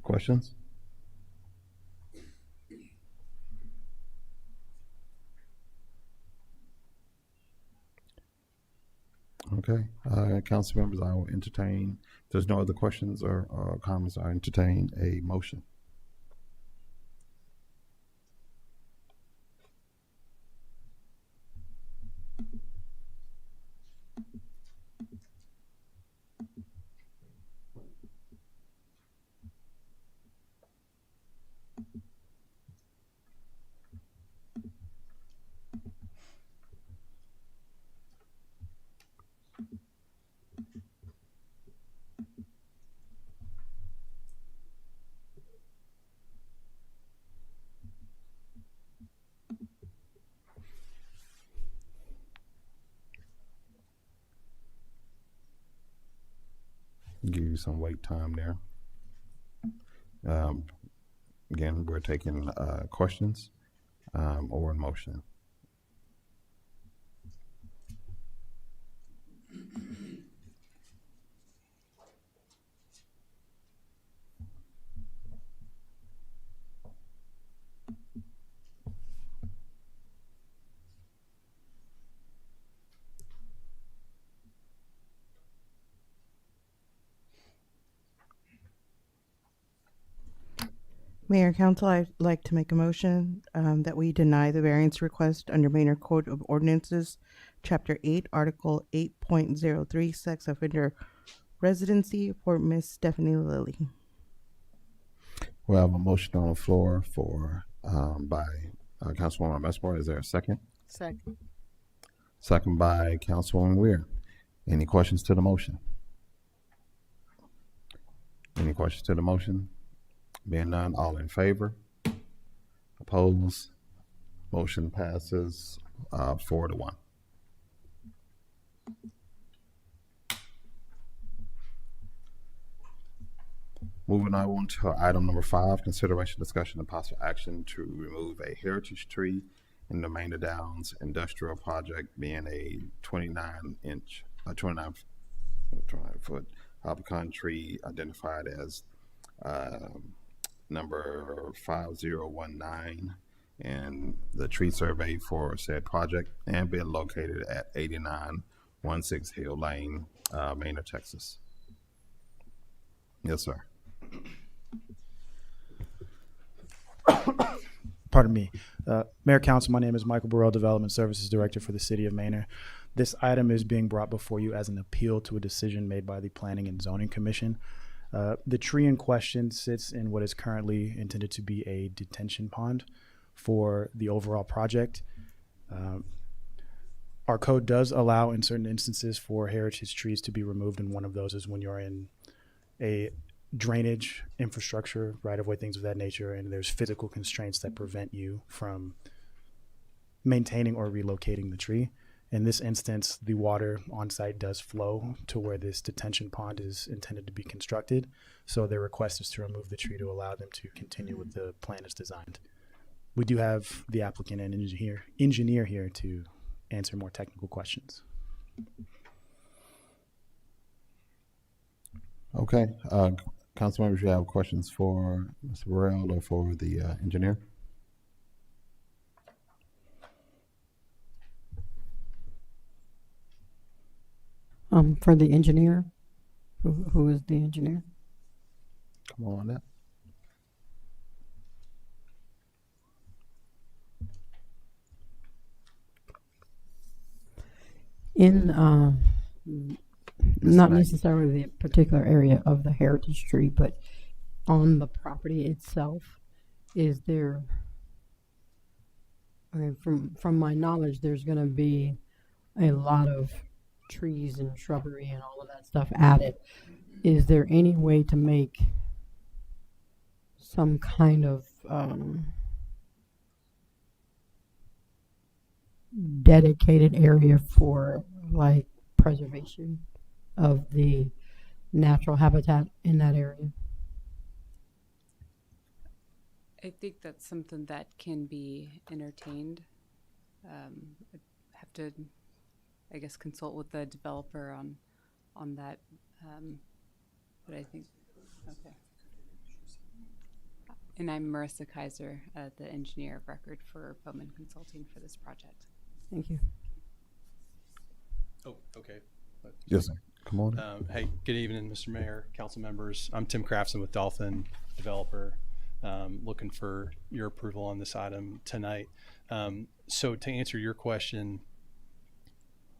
Questions? Okay, council members, I will entertain, if there's no other questions or comments, I entertain a motion. Give you some wait time there. Again, we're taking questions or in motion. Mayor, Council, I'd like to make a motion that we deny the variance request under Manor Code of Ordinances, Chapter 8, Article 8.03, Sex Offender Residency for Miss Stephanie Lilly. We have a motion on the floor for by Councilwoman Mesbart. Is there a second? Second. Second by Councilwoman Weir. Any questions to the motion? Any questions to the motion? Being none, all in favor? Opposed? Motion passes 4-1. Moving on to item number 5, consideration, discussion, and possible action to remove a heritage tree in the Manor Downs industrial project, being a 29-foot pecan tree identified as number 5019, and the tree survey for said project, and being located at 8916 Hill Lane, Manor, Texas. Yes, sir. Pardon me. Mayor, Council, my name is Michael Burrell, Development Services Director for the City of Manor. This item is being brought before you as an appeal to a decision made by the Planning and Zoning Commission. The tree in question sits in what is currently intended to be a detention pond for the overall project. Our code does allow in certain instances for heritage trees to be removed, and one of those is when you're in a drainage infrastructure, right-of-way, things of that nature, and there's physical constraints that prevent you from maintaining or relocating the tree. In this instance, the water on site does flow to where this detention pond is intended to be constructed. So their request is to remove the tree to allow them to continue with the plan as designed. We do have the applicant and engineer here to answer more technical questions. Okay. Council members, you have questions for Mr. Burrell or for the engineer? For the engineer, who is the engineer? Come on up. In not Maggie. necessarily the particular area of the heritage tree, but on the property itself, is there? Okay, from my knowledge, there's going to be a lot of trees and shrubbery and all of that stuff added. Is there any way to make some kind of dedicated area for like preservation of the natural habitat in that area? I think that's something that can be entertained. I'd have to, I guess, consult with the developer on that. But I think, okay. And I'm Marissa Kaiser, the engineer of record for Bowman Consulting for this project. Thank you. Oh, okay. Yes, sir. Come on. Hey, good evening, Mr. Mayor, council members. I'm Tim Crafton with Dolphin Developer. Looking for your approval on this item tonight. So to answer your question,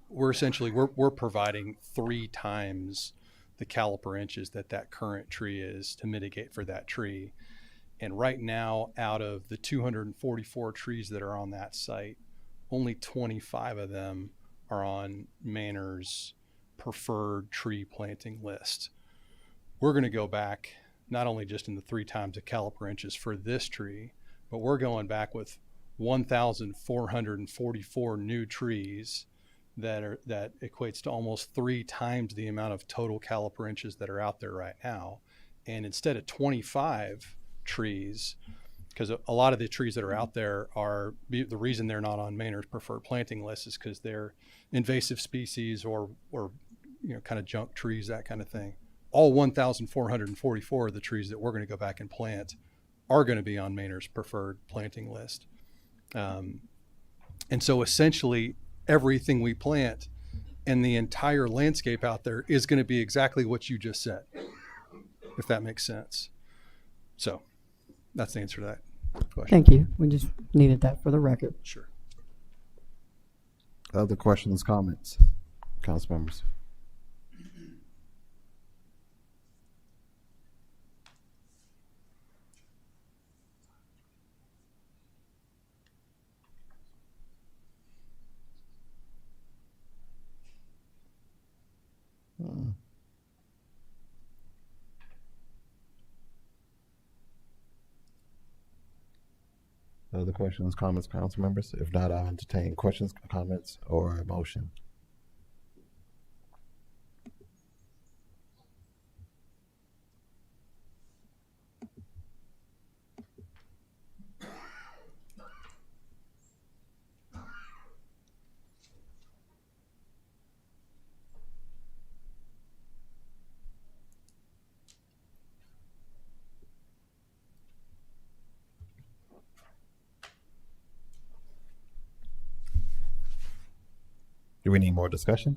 we're essentially we're providing 3 times the caliper inches that current tree is to mitigate for that tree. And right now, out of the 244 trees that are on that site, only 25 of them are on Manor's preferred tree planting list. We're going to go back not only just in the 3 times the caliper inches for this tree, but we're going back with 1,444 new trees that equates to almost 3 times the amount of total caliper inches that are out there right now. And instead of 25 trees, because a lot of the trees that are out there are the reason they're not on Manor's preferred planting list is because they're invasive species or kind of junk trees, that kind of thing. All 1,444 of the trees that we're going to go back and plant are going to be on Manor's preferred planting list. And so essentially everything we plant and the entire landscape out there is going to be exactly what you just said, if that makes sense. So that's the answer to that question. Thank you. We just needed that for the record. Sure. Other questions, comments, council members? Other questions, comments, council members? If not, I'll entertain questions, comments, or a motion. Do we need more discussion?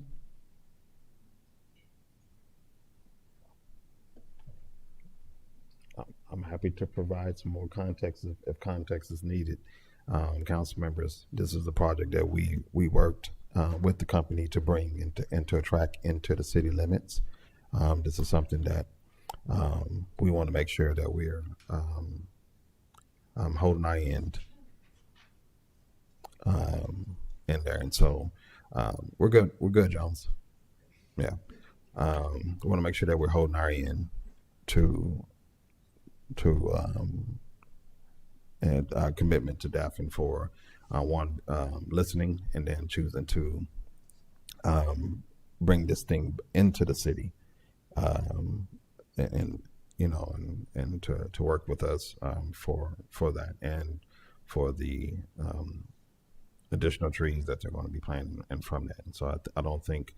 I'm happy to provide some more context if context is needed. Council members, this is a project that we worked with the company to bring into a track into the city limits. This is something that we want to make sure that we're holding our end in there. And so we're good. We're good, Jones. Yeah. We want to make sure that we're holding our end to and our commitment to Daphne for listening and then choosing to bring this thing into the city, and to work with us for that and for the additional trees that they're going to be planting and from that. And so I don't think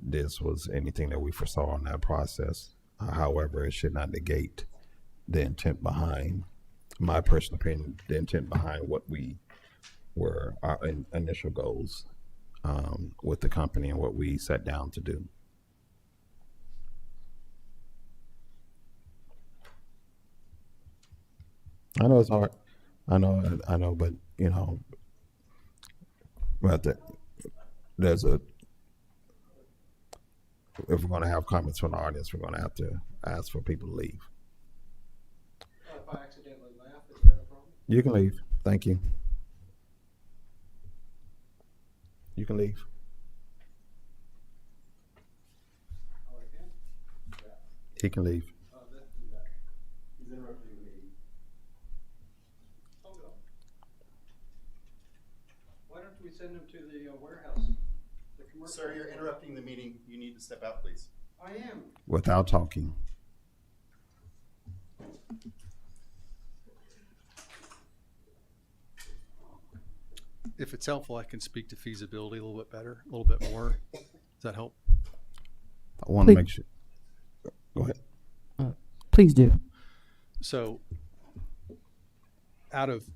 this was anything that we foresaw in that process. However, it should not negate the intent behind, my personal opinion, the intent behind what we were, our initial goals with the company and what we sat down to do. I know it's hard. I know, but but there's if we're gonna have comments from the audience, we're gonna have to ask for people to leave. If I accidentally laugh, is that a problem? You can leave. Thank you. You can leave. He can leave. He's interrupting the meeting. Oh, no. Why don't we send him to the warehouse? The commercial. Sir, you're interrupting the meeting. You need to step out, please. I am. Without talking. If it's helpful, I can speak to feasibility a little bit better, a little bit more. Does that help? I want to Please. make sure. Go ahead. Please do. So out of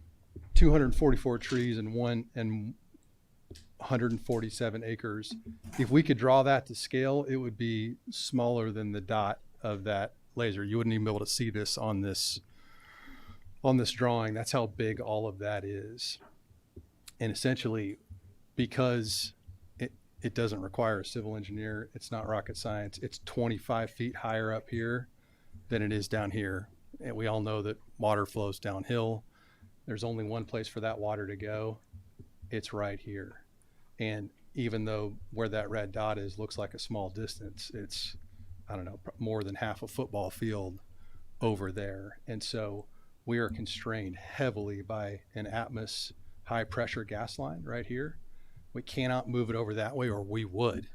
244 trees and 147 acres, if we could draw that to scale, it would be smaller than the dot of that laser. You wouldn't even be able to see this on this drawing. That's how big all of that is. And essentially, because it doesn't require a civil engineer, it's not rocket science, it's 25 feet higher up here than it is down here. And we all know that water flows downhill. There's only one place for that water to go. It's right here. And even though where that red dot is looks like a small distance, it's, I don't know, more than half a football field over there. And so we are constrained heavily by an Atmos high pressure gas line right here. We cannot move it over that way, or we would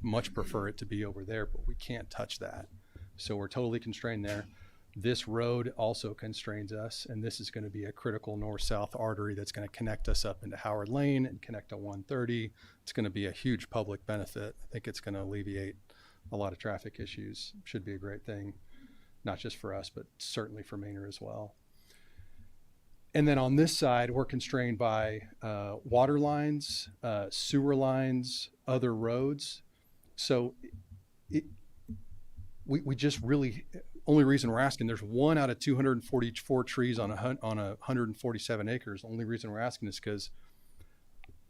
much prefer it to be over there, but we can't touch that. So we're totally constrained there. This road also constrains us, and this is going to be a critical north-south artery that's going to connect us up into Howard Lane and connect to 130. It's going to be a huge public benefit. I think it's going to alleviate a lot of traffic issues. Should be a great thing, not just for us, but certainly for Manor as well. And then on this side, we're constrained by water lines, sewer lines, other roads. So we just really, only reason we're asking, there's 1 out of 244 trees on 147 acres. The only reason we're asking is because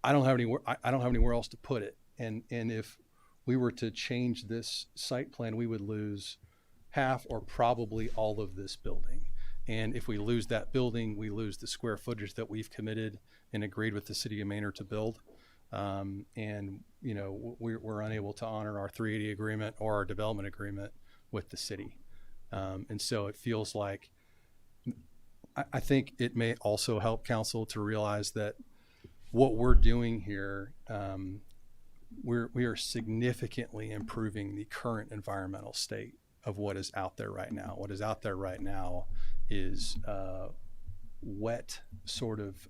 I don't have anywhere else to put it. And if we were to change this site plan, we would lose half or probably all of this building. And if we lose that building, we lose the square footage that we've committed and agreed with the city of Manor to build. And, you know, we're unable to honor our 380 agreement or our development agreement with the city. And so it feels like, I think it may also help council to realize that what we're doing here, we are significantly improving the current environmental state of what is out there right now. What is out there right now is wet, sort of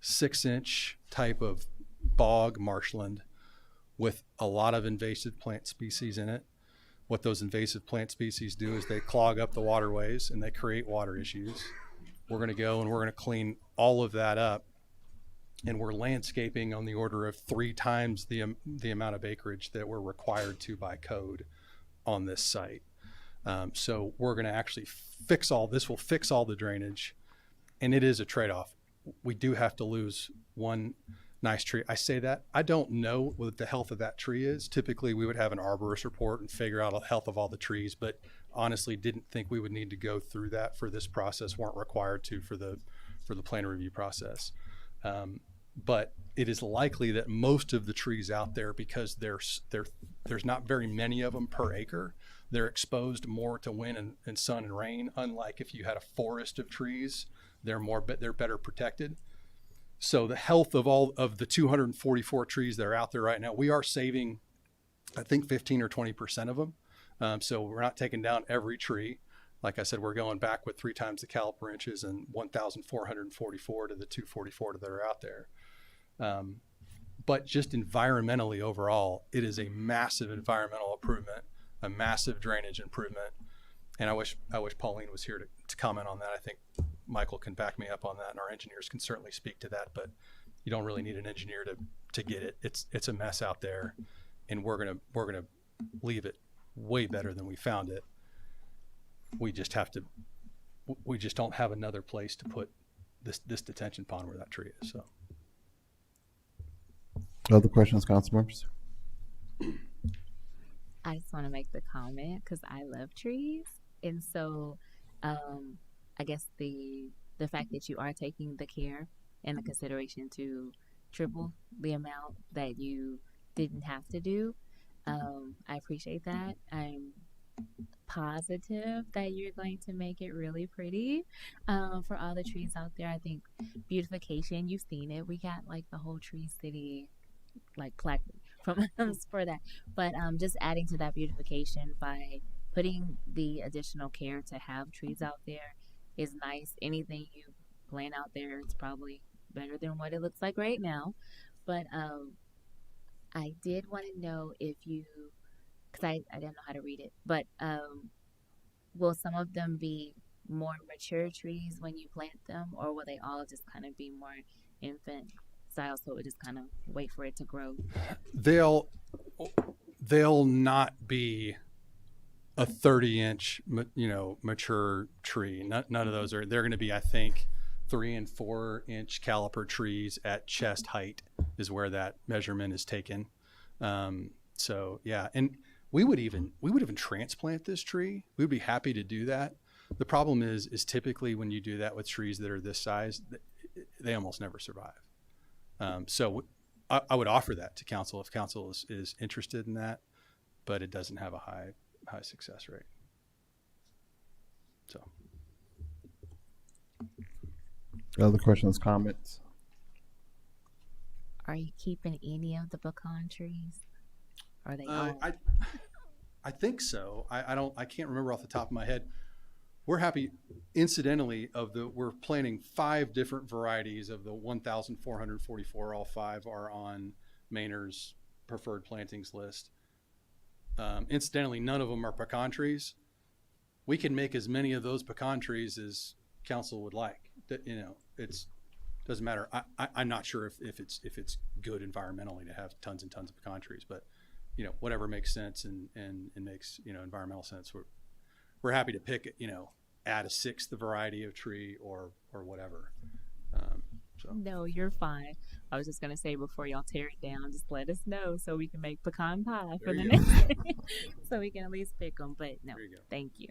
6-inch type of bog marshland with a lot of invasive plant species in it. What those invasive plant species do is they clog up the waterways and they create water issues. We're going to go and we're going to clean all of that up, and we're landscaping on the order of 3 times the amount of acreage that we're required to by code on this site. So we're going to actually fix all this. Will fix all the drainage, and it is a trade-off. We do have to lose one nice tree. I say that I don't know what the health of that tree is. Typically, we would have an arborist report and figure out the health of all the trees, but honestly, didn't think we would need to go through that for this process. Weren't required to for the plan review process. But it is likely that most of the trees out there, because there's not very many of them per acre, they're exposed more to wind and sun and rain. Unlike if you had a forest of trees, they're better protected. So the health of all of the 244 trees that are out there right now, we are saving, I think, 15 or 20% of them. So we're not taking down every tree. Like I said, we're going back with 3 times the caliper inches and 1,444 to the 244 that are out there. But just environmentally overall, it is a massive environmental improvement, a massive drainage improvement. And I wish Pauline was here to comment on that. I think Michael can back me up on that, and our engineers can certainly speak to that, but you don't really need an engineer to get it. It's a mess out there, and we're gonna leave it way better than we found it. We just don't have another place to put this detention pond where that tree is. So. Other questions, council members? I just want to make the comment because I love trees, and so I guess the fact that you are taking the care and the consideration to triple the amount that you didn't have to do, I appreciate that. I'm positive that you're going to make it really pretty for all the trees out there. I think beautification, you've seen it. We got like the whole Tree City like plaque from us for that. But just adding to that beautification by putting the additional care to have trees out there is nice. Anything you plant out there, it's probably better than what it looks like right now. But I did want to know if you, because I didn't know how to read it, but will some of them be more mature trees when you plant them, or will they all just kind of be more infant style, so it would just kind of wait for it to grow? They'll not be a 30-inch, mature tree. None of those are. They're going to be, I think, 3 and 4 inch caliper trees at chest height is where that measurement is taken. So yeah, and we would even transplant this tree. We would be happy to do that. The problem is typically when you do that with trees that are this size, they almost never survive. So I would offer that to council if council is interested in that, but it doesn't have a high success rate. So. Other questions, comments? Are you keeping any of the pecan trees? Are they all? I think so. I can't remember off the top of my head. We're happy, incidentally, we're planting 5 different varieties of the 1,444. All 5 are on Mainer's preferred plantings list. Incidentally, none of them are pecan trees. We can make as many of those pecan trees as council would like. It's doesn't matter. I'm not sure if it's good environmentally to have tons and tons of pecan trees, but whatever makes sense and makes environmental sense. We're happy to pick add a 6th variety of tree or whatever. So. No, you're fine. I was just gonna say before y'all tear it down, just let us know so we can make pecan pie for the next day, so we can at least pick them. But no, thank you.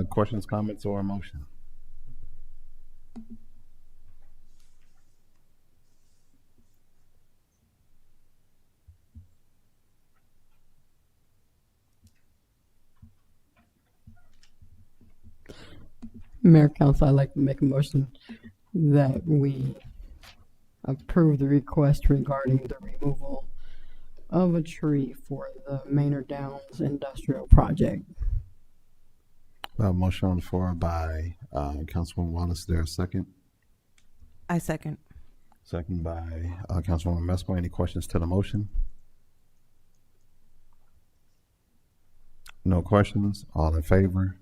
Questions, comments, or motion? Mayor, Council, I'd like to make a motion that we approve the request regarding the removal of a tree for the Maynard Downs Industrial Project. Motion on the floor by Councilwoman Wallace. Is there a second? I second. Second by Councilwoman Mesco. Any questions to the motion? No questions. All in favor?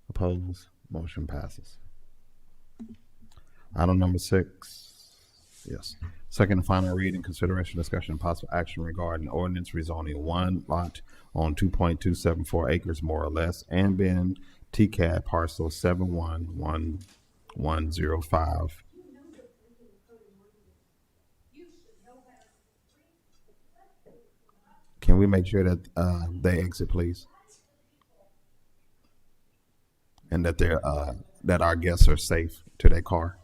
Opposed? Motion passes. Item number 6. Yes. Second and final reading, consideration, discussion, and possible action regarding ordinance rezoning 1 lot on 2.274 acres more or less and being TCAD parcel 711105. Can we make sure that they exit, please? And that they're that our guests are safe to their car.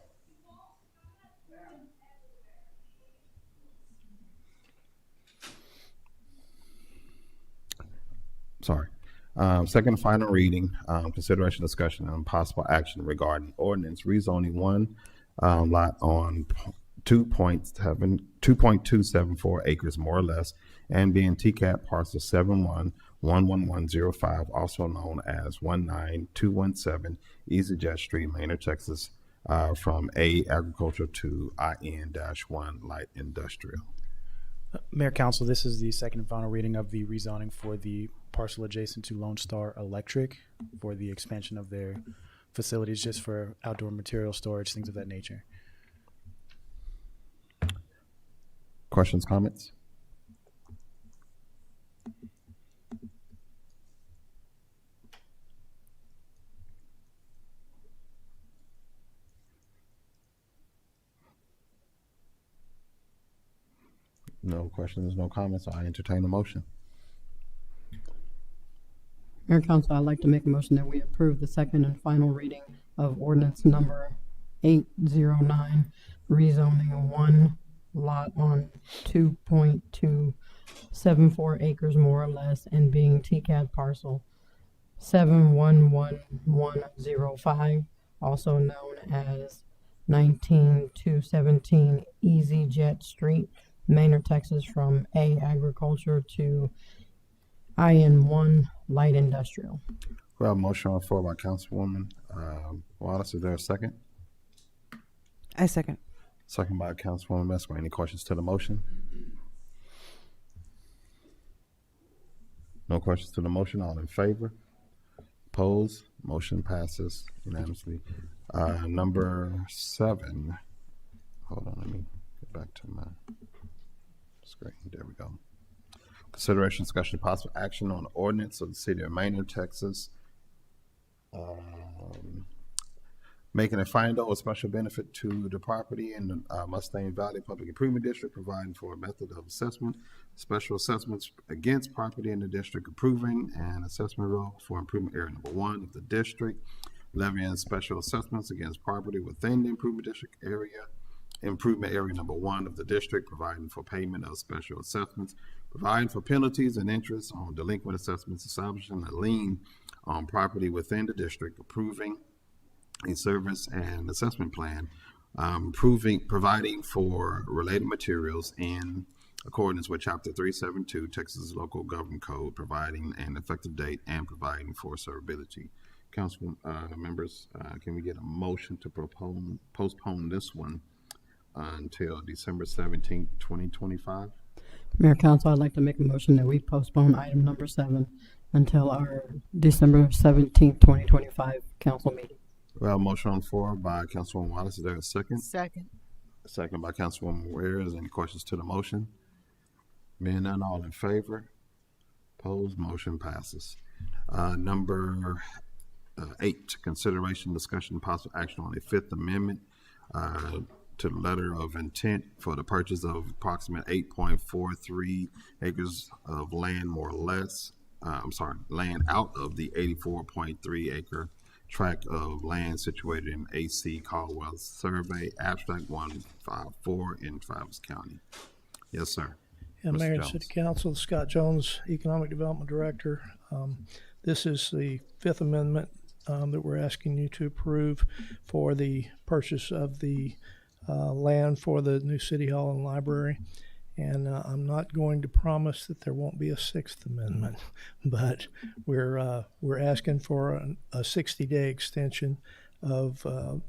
Sorry. Second and final reading, consideration, discussion, and possible action regarding ordinance rezoning 1 lot on 2.274 acres more or less and being TCAP parcel 711105, also known as 19217 EasyJet Street, Maynard, Texas, from A agriculture to IN-1 light industrial. Mayor, Council, this is the second and final reading of the rezoning for the parcel adjacent to Lone Star Electric for the expansion of their facilities just for outdoor material storage, things of that nature. Questions, comments? No questions, no comments. I entertain a motion. Mayor and Council, I'd like to make a motion that we approve the second and final reading of ordinance number 809, rezoning one lot on 2.274 acres more or less, and being TCAD parcel 711105, also known as 19217 EasyJet Street, Manor, Texas, from A Agriculture to IN1 Light Industrial. We have a motion on the floor by Councilwoman Wallace. Is there a second? I second. Second by Councilwoman Mesmer. Any questions to the motion? No questions to the motion. All in favor? Opposed? Motion passes unanimously. Number 7. Hold on, let me get back to my screen. There we go. Consideration, discussion, possible action on ordinance of the city of Manor, Texas, making a find of special benefit to the property in the Mustang Valley Public Improvement District, providing for a method of assessment, special assessments against property in the district, approving an assessment roll for improvement area number 1 of the district, levying special assessments against property within the improvement district area, improvement area number 1 of the district, providing for payment of special assessments, providing for penalties and interest on delinquent assessments, establishing a lien on property within the district, approving a service and assessment plan, providing for related materials in accordance with Chapter 372 Texas Local Government Code, providing an effective date and providing for servability. Council members, can we get a motion to postpone this one until December 17th, 2025? Mayor, Council, I'd like to make a motion that we postpone item number 7 until our December 17th, 2025 council meeting. We have a motion on the floor by Councilwoman Wallace. Is there a second? Second. Second by Councilwoman Ware. Is any questions to the motion? Being none, all in favor? Opposed? Motion passes. Number 8, consideration, discussion, possible action on the Fifth Amendment to the letter of intent for the purchase of approximate 8.43 acres of land, more or less. Land out of the 84.3 acre tract of land situated in AC Caldwell Survey, Abstract 154 in Travis County. Yes, sir. Yeah, Mr. Mayor and Jones. City Council, Scott Jones, Economic Development Director. This is the Fifth Amendment that we're asking you to approve for the purchase of the land for the new City Hall and Library. And I'm not going to promise that there won't be a Sixth Amendment, but we're asking for a 60-day extension of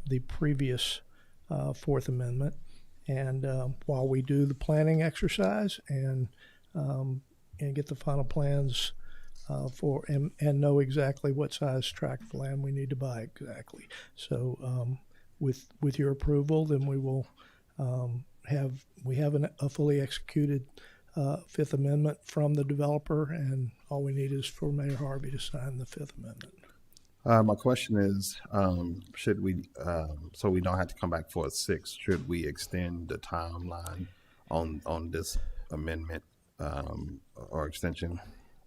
the previous Fourth Amendment. And while we do the planning exercise and get the final plans and know exactly what size tract of land we need to buy exactly. So with your approval, then we will have a fully executed Fifth Amendment from the developer, and all we need is for Mayor Harvey to sign the Fifth Amendment. My question is, should we, so we don't have to come back for a 6th, should we extend the timeline on this amendment or extension,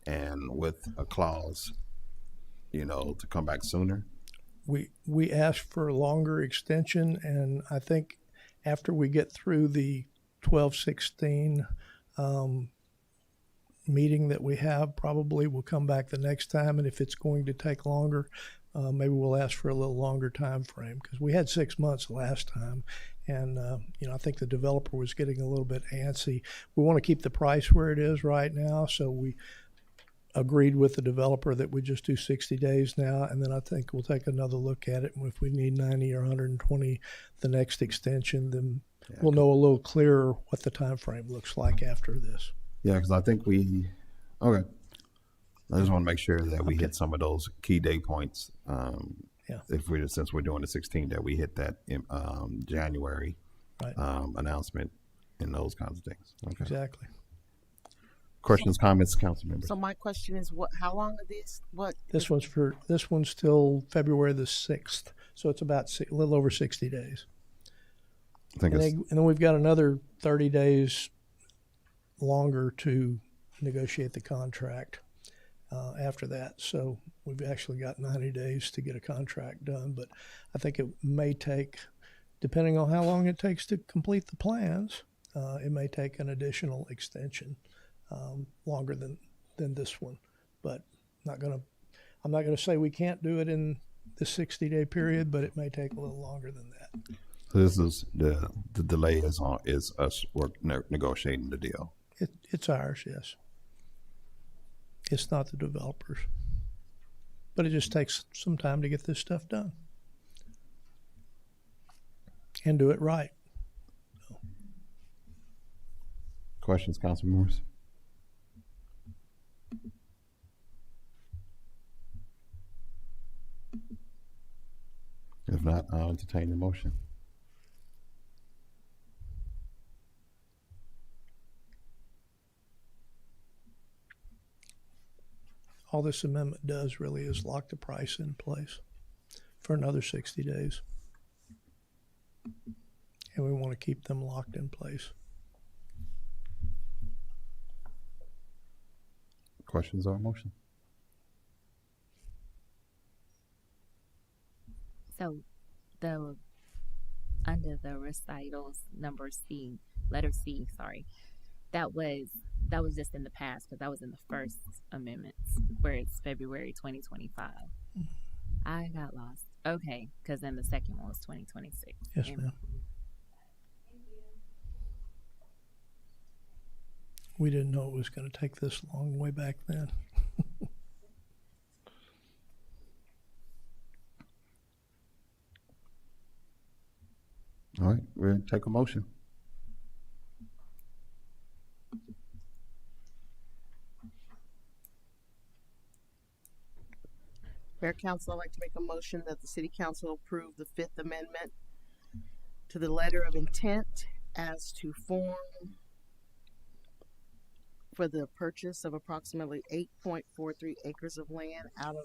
and with a clause, to come back sooner? We asked for a longer extension, and I think after we get through the 12/16 meeting that we have, probably we'll come back the next time, and if it's going to take longer, maybe we'll ask for a little longer time frame, because we had 6 months last time, and I think the developer was getting a little bit antsy. We want to keep the price where it is right now, so we agreed with the developer that we just do 60 days now, and then I think we'll take another look at it, and if we need 90 or 120 the next extension, then we'll know a little clearer what the time frame looks like after this. Yeah, because I think okay. I just want to make sure that we hit some of those key day points. Since we're doing the 16th, that we hit that in January announcement and those kinds of things. Okay. Exactly. Questions, comments, council members? So my question is, how long are these? This one's till February the 6th, so it's about a little over 60 days. I think and then we've got another 30 days longer to negotiate the contract after that. So we've actually got 90 days to get a contract done, but I think it may take, depending on how long it takes to complete the plans, it may take an additional extension longer than this one. But I'm not gonna say we can't do it in the 60-day period, but it may take a little longer than that. So this is the delay is us negotiating the deal. It's ours, yes. It's not the developers. But it just takes some time to get this stuff done. And do it right. Questions, Councilman Morris? If not, I'll entertain the motion. All this amendment does really is lock the price in place for another 60 days. And we want to keep them locked in place. Questions on motion? So, under the recitals number C, letter C, sorry, that was just in the past because that was in the first amendments where it's February 2025. I got lost. Okay, because then the second one was 2026. Yes, ma'am. We didn't know it was going to take this long way back then. All right, we'll take a motion. Mayor Council, I'd like to make a motion that the City Council approve the Fifth Amendment to the letter of intent as to form for the purchase of approximately 8.43 acres of land out of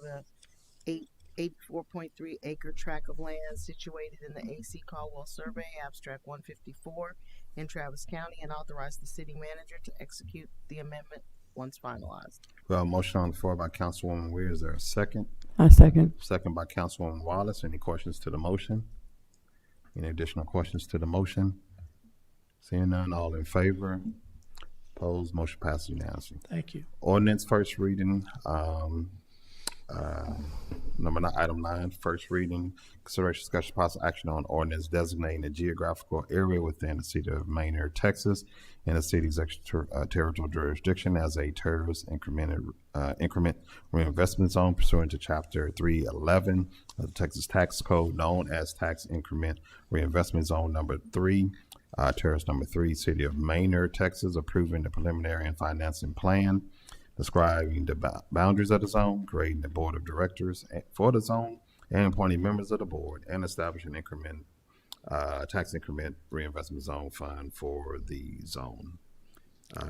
a 84.3 acre tract of land situated in the A.C. Caldwell Survey, Abstract 154 in Travis County, and authorize the city manager to execute the amendment once finalized. Well, motion on the floor by Councilwoman Weir. Is there a second? I second. Second by Councilwoman Wallace. Any questions to the motion? Any additional questions to the motion? Seeing none, all in favor? Opposed? Motion passes unanimously. Thank you. Ordinance first reading, item 9, first reading, consideration, discussion, possible action on ordinance designating a geographical area within the city of Maynard, Texas, and the city's extraterritorial jurisdiction as a terrorist increment reinvestment zone pursuant to Chapter 311 of the Texas Tax Code, known as Tax Increment Reinvestment Zone Number 3. Terrace number 3, City of Maynard, Texas, approving the preliminary and financing plan, describing the boundaries of the zone, creating the board of directors for the zone, and appointing members of the board, and establishing tax increment reinvestment zone fund for the zone.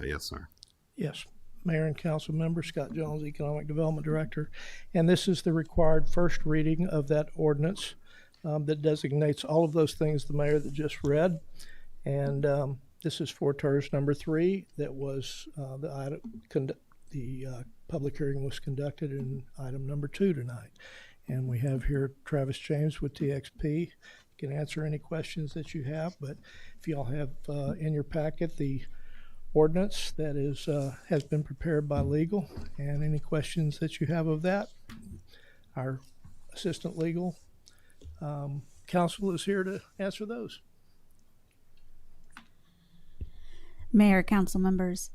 Yes, sir. Yes. Mayor and council member, Scott Jones, Economic Development Director. And this is the required first reading of that ordinance that designates all of those things the mayor that just read. And this is for TERS number 3 that was the public hearing was conducted in item number 2 tonight. And we have here Travis James with TXP. Can answer any questions that you have, but if y'all have in your packet the ordinance that is has been prepared by legal, and any questions that you have of that, our assistant legal counsel is here to answer those. Mayor, council members,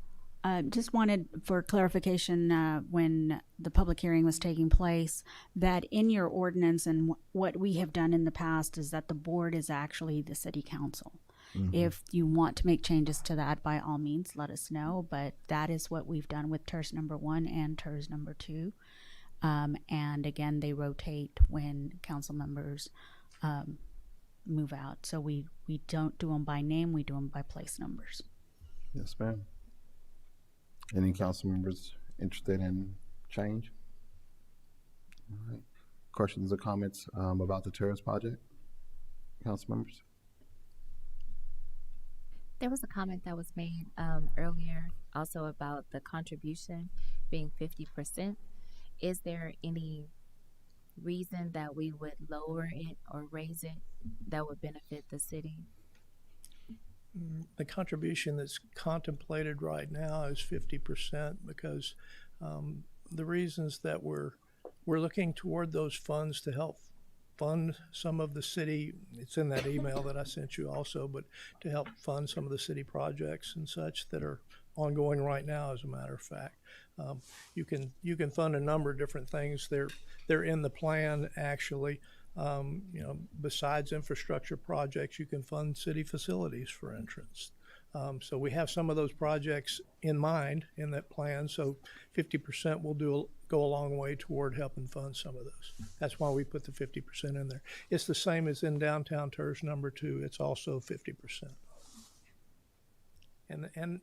just wanted for clarification when the public hearing was taking place that in your ordinance and what we have done in the past is that the board is actually the city council. Mm-hmm. If you want to make changes to that, by all means, let us know. But that is what we've done with TERS number 1 and TERS number 2. And again, they rotate when council members move out. So we don't do them by name, we do them by place numbers. Yes, ma'am. Any council members interested in change? All right. Questions or comments about the TERS project? Council members? There was a comment that was made earlier also about the contribution being 50%. Is there any reason that we would lower it or raise it that would benefit the city? The contribution that's contemplated right now is 50% because the reasons that we're looking toward those funds to help fund some of the city, it's in that email that I sent you also, but to help fund some of the city projects and such that are ongoing right now, as a matter of fact. You can fund a number of different things. They're in the plan, actually. Besides infrastructure projects, you can fund city facilities, for instance. So we have some of those projects in mind in that plan. So 50% will go a long way toward helping fund some of those. That's why we put the 50% in there. It's the same as in downtown TERS number 2. It's also 50%. And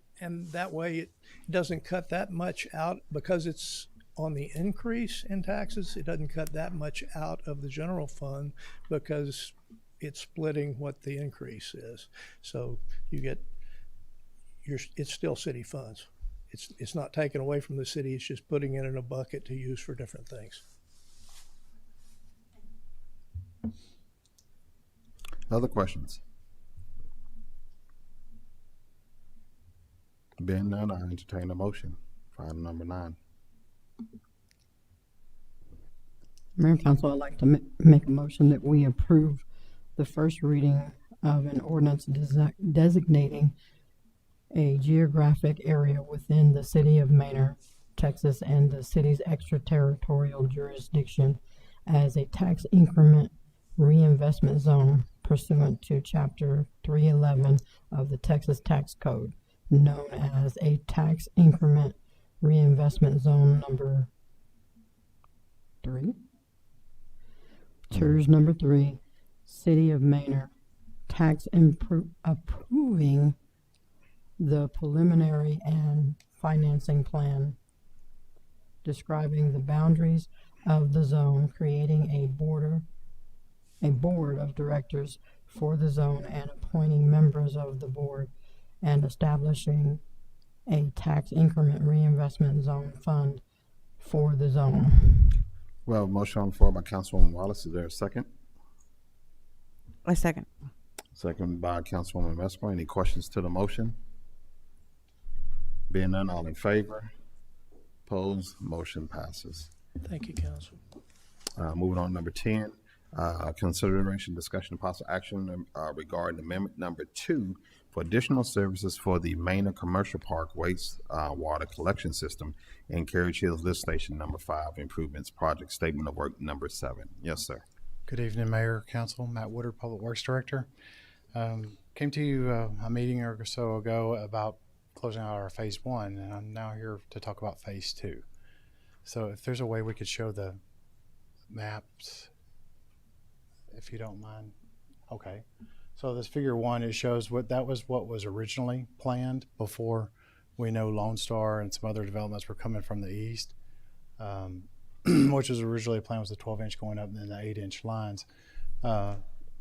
that way it doesn't cut that much out because it's on the increase in taxes. It doesn't cut that much out of the general fund because it's splitting what the increase is. So it's still city funds. It's not taken away from the city. It's just putting it in a bucket to use for different things. Other questions? Being none, I entertain a motion for item number 9. Mayor and Council, I'd like to make a motion that we approve the first reading of an ordinance designating a geographic area within the city of Manor, Texas, and the city's extraterritorial jurisdiction as a tax increment reinvestment zone pursuant to Chapter 311 of the Texas Tax Code, known as a tax increment reinvestment zone number 3. TERS number 3, City of Manor, tax approving the preliminary and financing plan, describing the boundaries of the zone, creating a board of directors for the zone and appointing members of the board, and establishing a tax increment reinvestment zone fund for the zone. Well, motion on the floor by Councilwoman Wallace. Is there a second? A second. Second by Councilwoman Mesmer. Any questions to the motion? Being none, all in favor? Opposed? Motion passes. Thank you, Council. Moving on to number 10, consideration, discussion, and possible action regarding amendment number 2 for additional services for the Manor Commercial Park waste water collection system and Carriage Hills Lift Station number 5 improvements project statement of work number 7. Yes, sir. Good evening, Mayor, Council. Matt Woodard, Public Works Director. Came to you a meeting or so ago about closing out our phase 1, and I'm now here to talk about phase 2. So if there's a way we could show the maps, if you don't mind. Okay. So this figure 1, it shows what was originally planned before we know Lone Star and some other developments were coming from the east, which was originally planned was the 12-inch going up and then the 8-inch lines.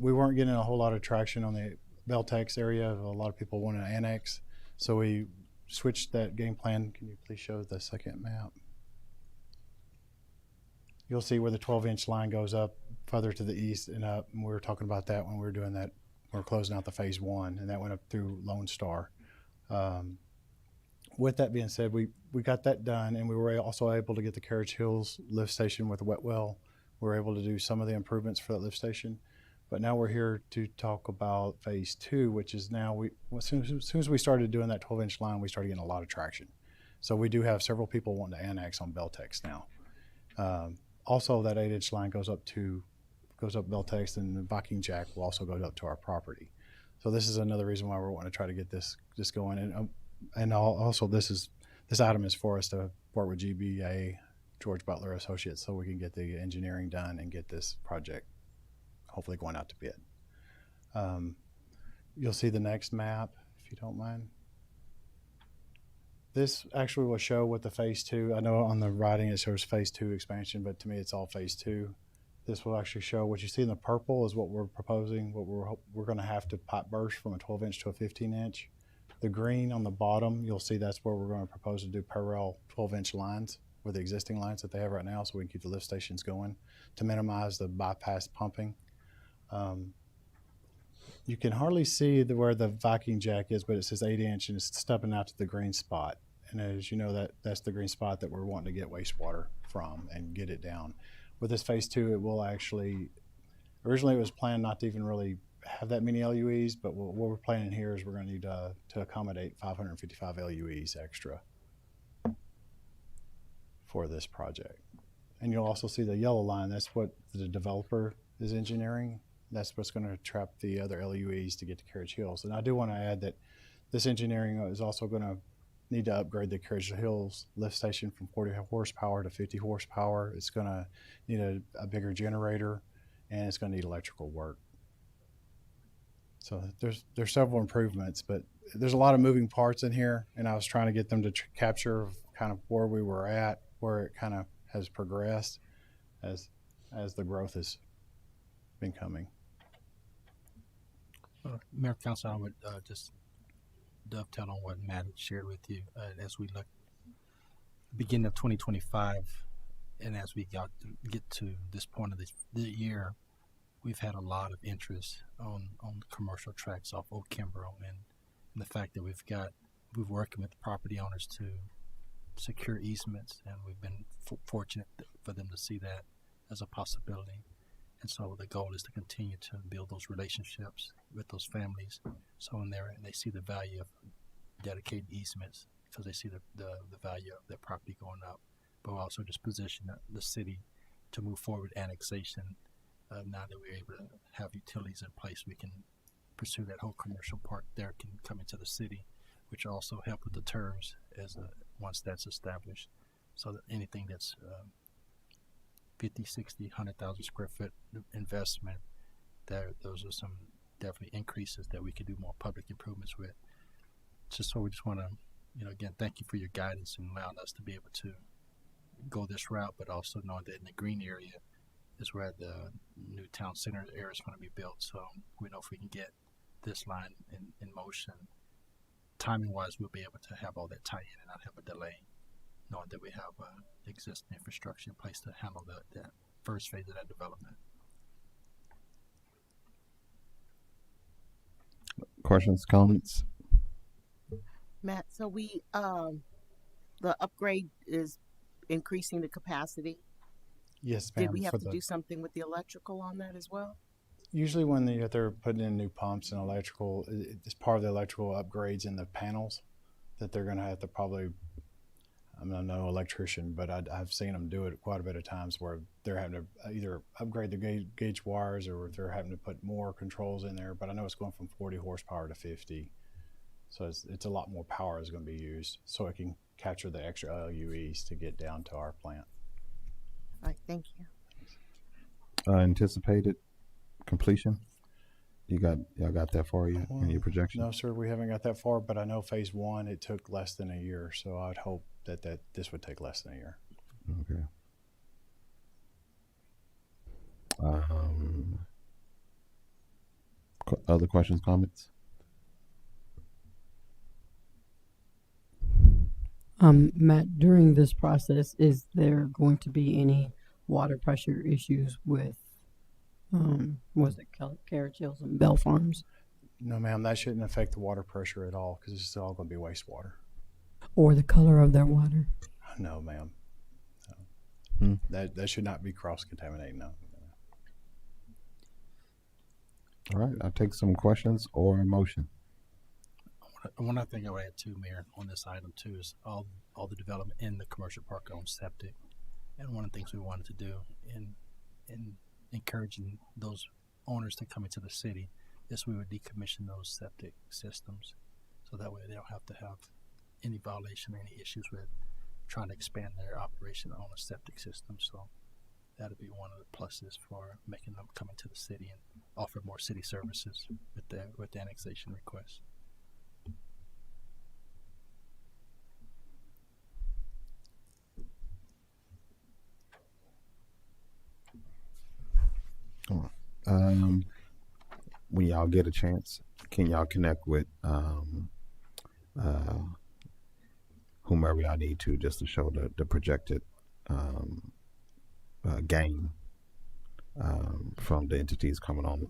We weren't getting a whole lot of traction on the Beltex area. A lot of people wanted to annex. So we switched that game plan. Can you please show the second map? You'll see where the 12-inch line goes up further to the east and up. And we were talking about that when we were doing that. We're closing out the phase 1, and that went up through Lone Star. With that being said, we got that done, and we were also able to get the Carriage Hills lift station with the wet well. We were able to do some of the improvements for that lift station. But now we're here to talk about phase 2, which is now as soon as we started doing that 12-inch line, we started getting a lot of traction. So we do have several people wanting to annex on Beltex now. Also, that 8-inch line goes up Beltex, and the Viking Jack will also go up to our property. So this is another reason why we're wanting to try to get this going. And also this item is for us to work with GBA, George Butler Associates, so we can get the engineering done and get this project hopefully going out to bid. You'll see the next map, if you don't mind. This actually will show what the phase 2, I know on the writing it shows phase 2 expansion, but to me it's all phase 2. This will actually show what you see in the purple is what we're proposing, what we're going to have to pipe burst from a 12-inch to a 15-inch. The green on the bottom, you'll see that's where we're going to propose to do parallel 12-inch lines with the existing lines that they have right now, so we can keep the lift stations going to minimize the bypass pumping. You can hardly see where the Viking jack is, but it says 8-inch and it's stepping out to the green spot. And as you know, that's the green spot that we're wanting to get wastewater from and get it down. With this phase 2, it will actually, originally it was planned not to even really have that many LUEs, but what we're planning here is we're going to need to accommodate 555 LUEs extra for this project. And you'll also see the yellow line. That's what the developer is engineering. That's what's going to trap the other LUEs to get to Carriage Hills. And I do want to add that this engineering is also going to need to upgrade the Carriage Hills lift station from 40 horsepower to 50 horsepower. It's going to need a bigger generator, and it's going to need electrical work. So there's several improvements, but there's a lot of moving parts in here, and I was trying to get them to capture kind of where we were at, where it kind of has progressed as the growth has been coming. Mayor, Council, I would just dovetail on what Matt shared with you. As we look beginning of 2025, and as we get to this point of the year, we've had a lot of interest on the commercial tracks off Oak Kimbrough, and the fact that we're working with property owners to secure easements, and we've been fortunate for them to see that as a possibility. And so the goal is to continue to build those relationships with those families. So in there, they see the value of dedicated easements because they see the value of their property going up. But we'll also just position the city to move forward annexation. Now that we're able to have utilities in place, we can pursue that whole commercial park there can come into the city, which also help with the TERS once that's established. So that anything that's 50, 60, 100,000 square foot investment, those are some definitely increases that we could do more public improvements with. So we just want to, again, thank you for your guidance and allowing us to be able to go this route, but also knowing that in the green area is where the new town center area is going to be built. So we know if we can get this line in motion, timing wise, we'll be able to have all that tie in and not have a delay, knowing that we have existing infrastructure in place to handle that first phase of that development. Questions, comments? Matt, so we the upgrade is increasing the capacity. Yes, ma'am. Did we have to do something with the electrical on that as well? Usually when they're putting in new pumps and electrical, it's part of the electrical upgrades in the panels that they're going to have to probably, I'm no electrician, but I've seen them do it quite a bit of times where they're having to either upgrade the gauge wires or they're having to put more controls in there. But I know it's going from 40 horsepower to 50. So it's a lot more power is going to be used so it can capture the extra LUEs to get down to our plant. All right, thank you. Anticipated completion? Y'all got that far yet in your projection? No, sir, we haven't got that far, but I know phase 1, it took less than a year. So I'd hope that this would take less than a year. Okay. Other questions, comments? Matt, during this process, is there going to be any water pressure issues with, Carriage Hills and Bell Farms? No, ma'am, that shouldn't affect the water pressure at all because it's all going to be wastewater. Or the color of their water? No, ma'am. That should not be cross-contaminating, no. All right, I'll take some questions or a motion. One other thing I would add too, Mayor, on this item too is all the development in the commercial park owns septic. And one of the things we wanted to do in encouraging those owners to come into the city is we would decommission those septic systems. So that way they don't have to have any violation, any issues with trying to expand their operation on a septic system. So that'll be one of the pluses for making them come into the city and offer more city services with the annexation request. When y'all get a chance, can y'all connect with whomever I need to, just to show the projected gain from the entities coming on,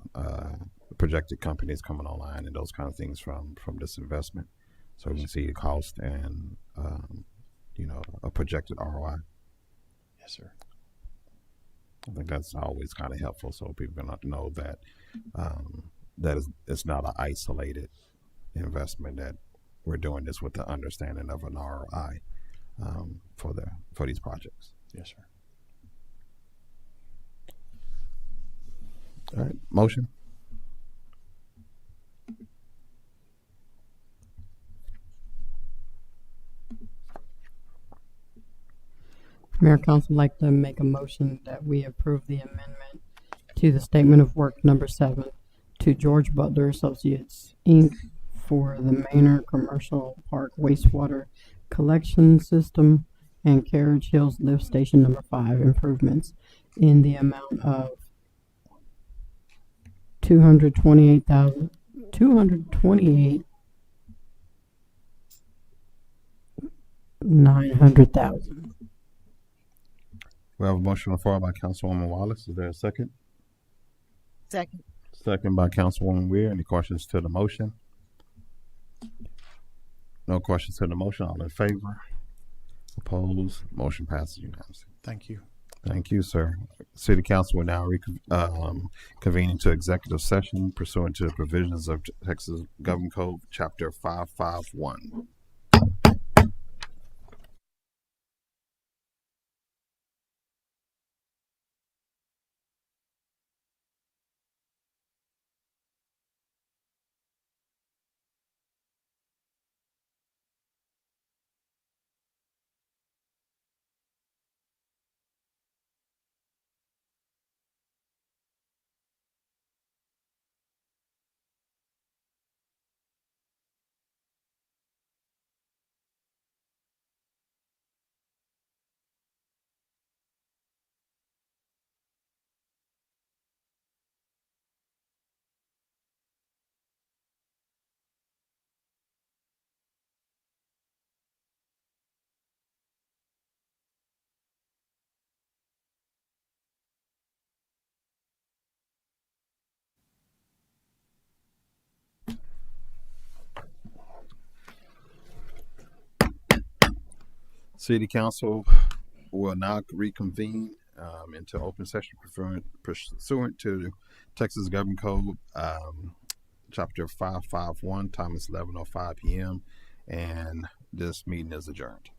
projected companies coming online, and those kind of things from this investment, so we can see the cost and a projected ROI. Yes, sir. I think that's always kind of helpful, so people can know that it's not an isolated investment, that we're doing this with the understanding of an ROI for these projects. Yes, sir. All right, motion. Mayor, Council, would like to make a motion that we approve the amendment to the statement of work number 7 to George Butler Associates, Inc. for the Manor Commercial Park wastewater collection system and Carriage Hills Lift Station number 5 improvements in the amount of $228,900. We have a motion on the floor by Councilwoman Wallace. Is there a second? Second. Second by Councilwoman Weir. Any questions to the motion? No questions to the motion. All in favor? Opposed? Motion passes unanimously. Thank you. Thank you, sir. City Council will now convene into executive session pursuant to the provisions of Texas Government Code Chapter 551. City Council will now reconvene into open session pursuant to Texas Government Code Chapter 551. Time is 11:05 p.m. and this meeting is adjourned.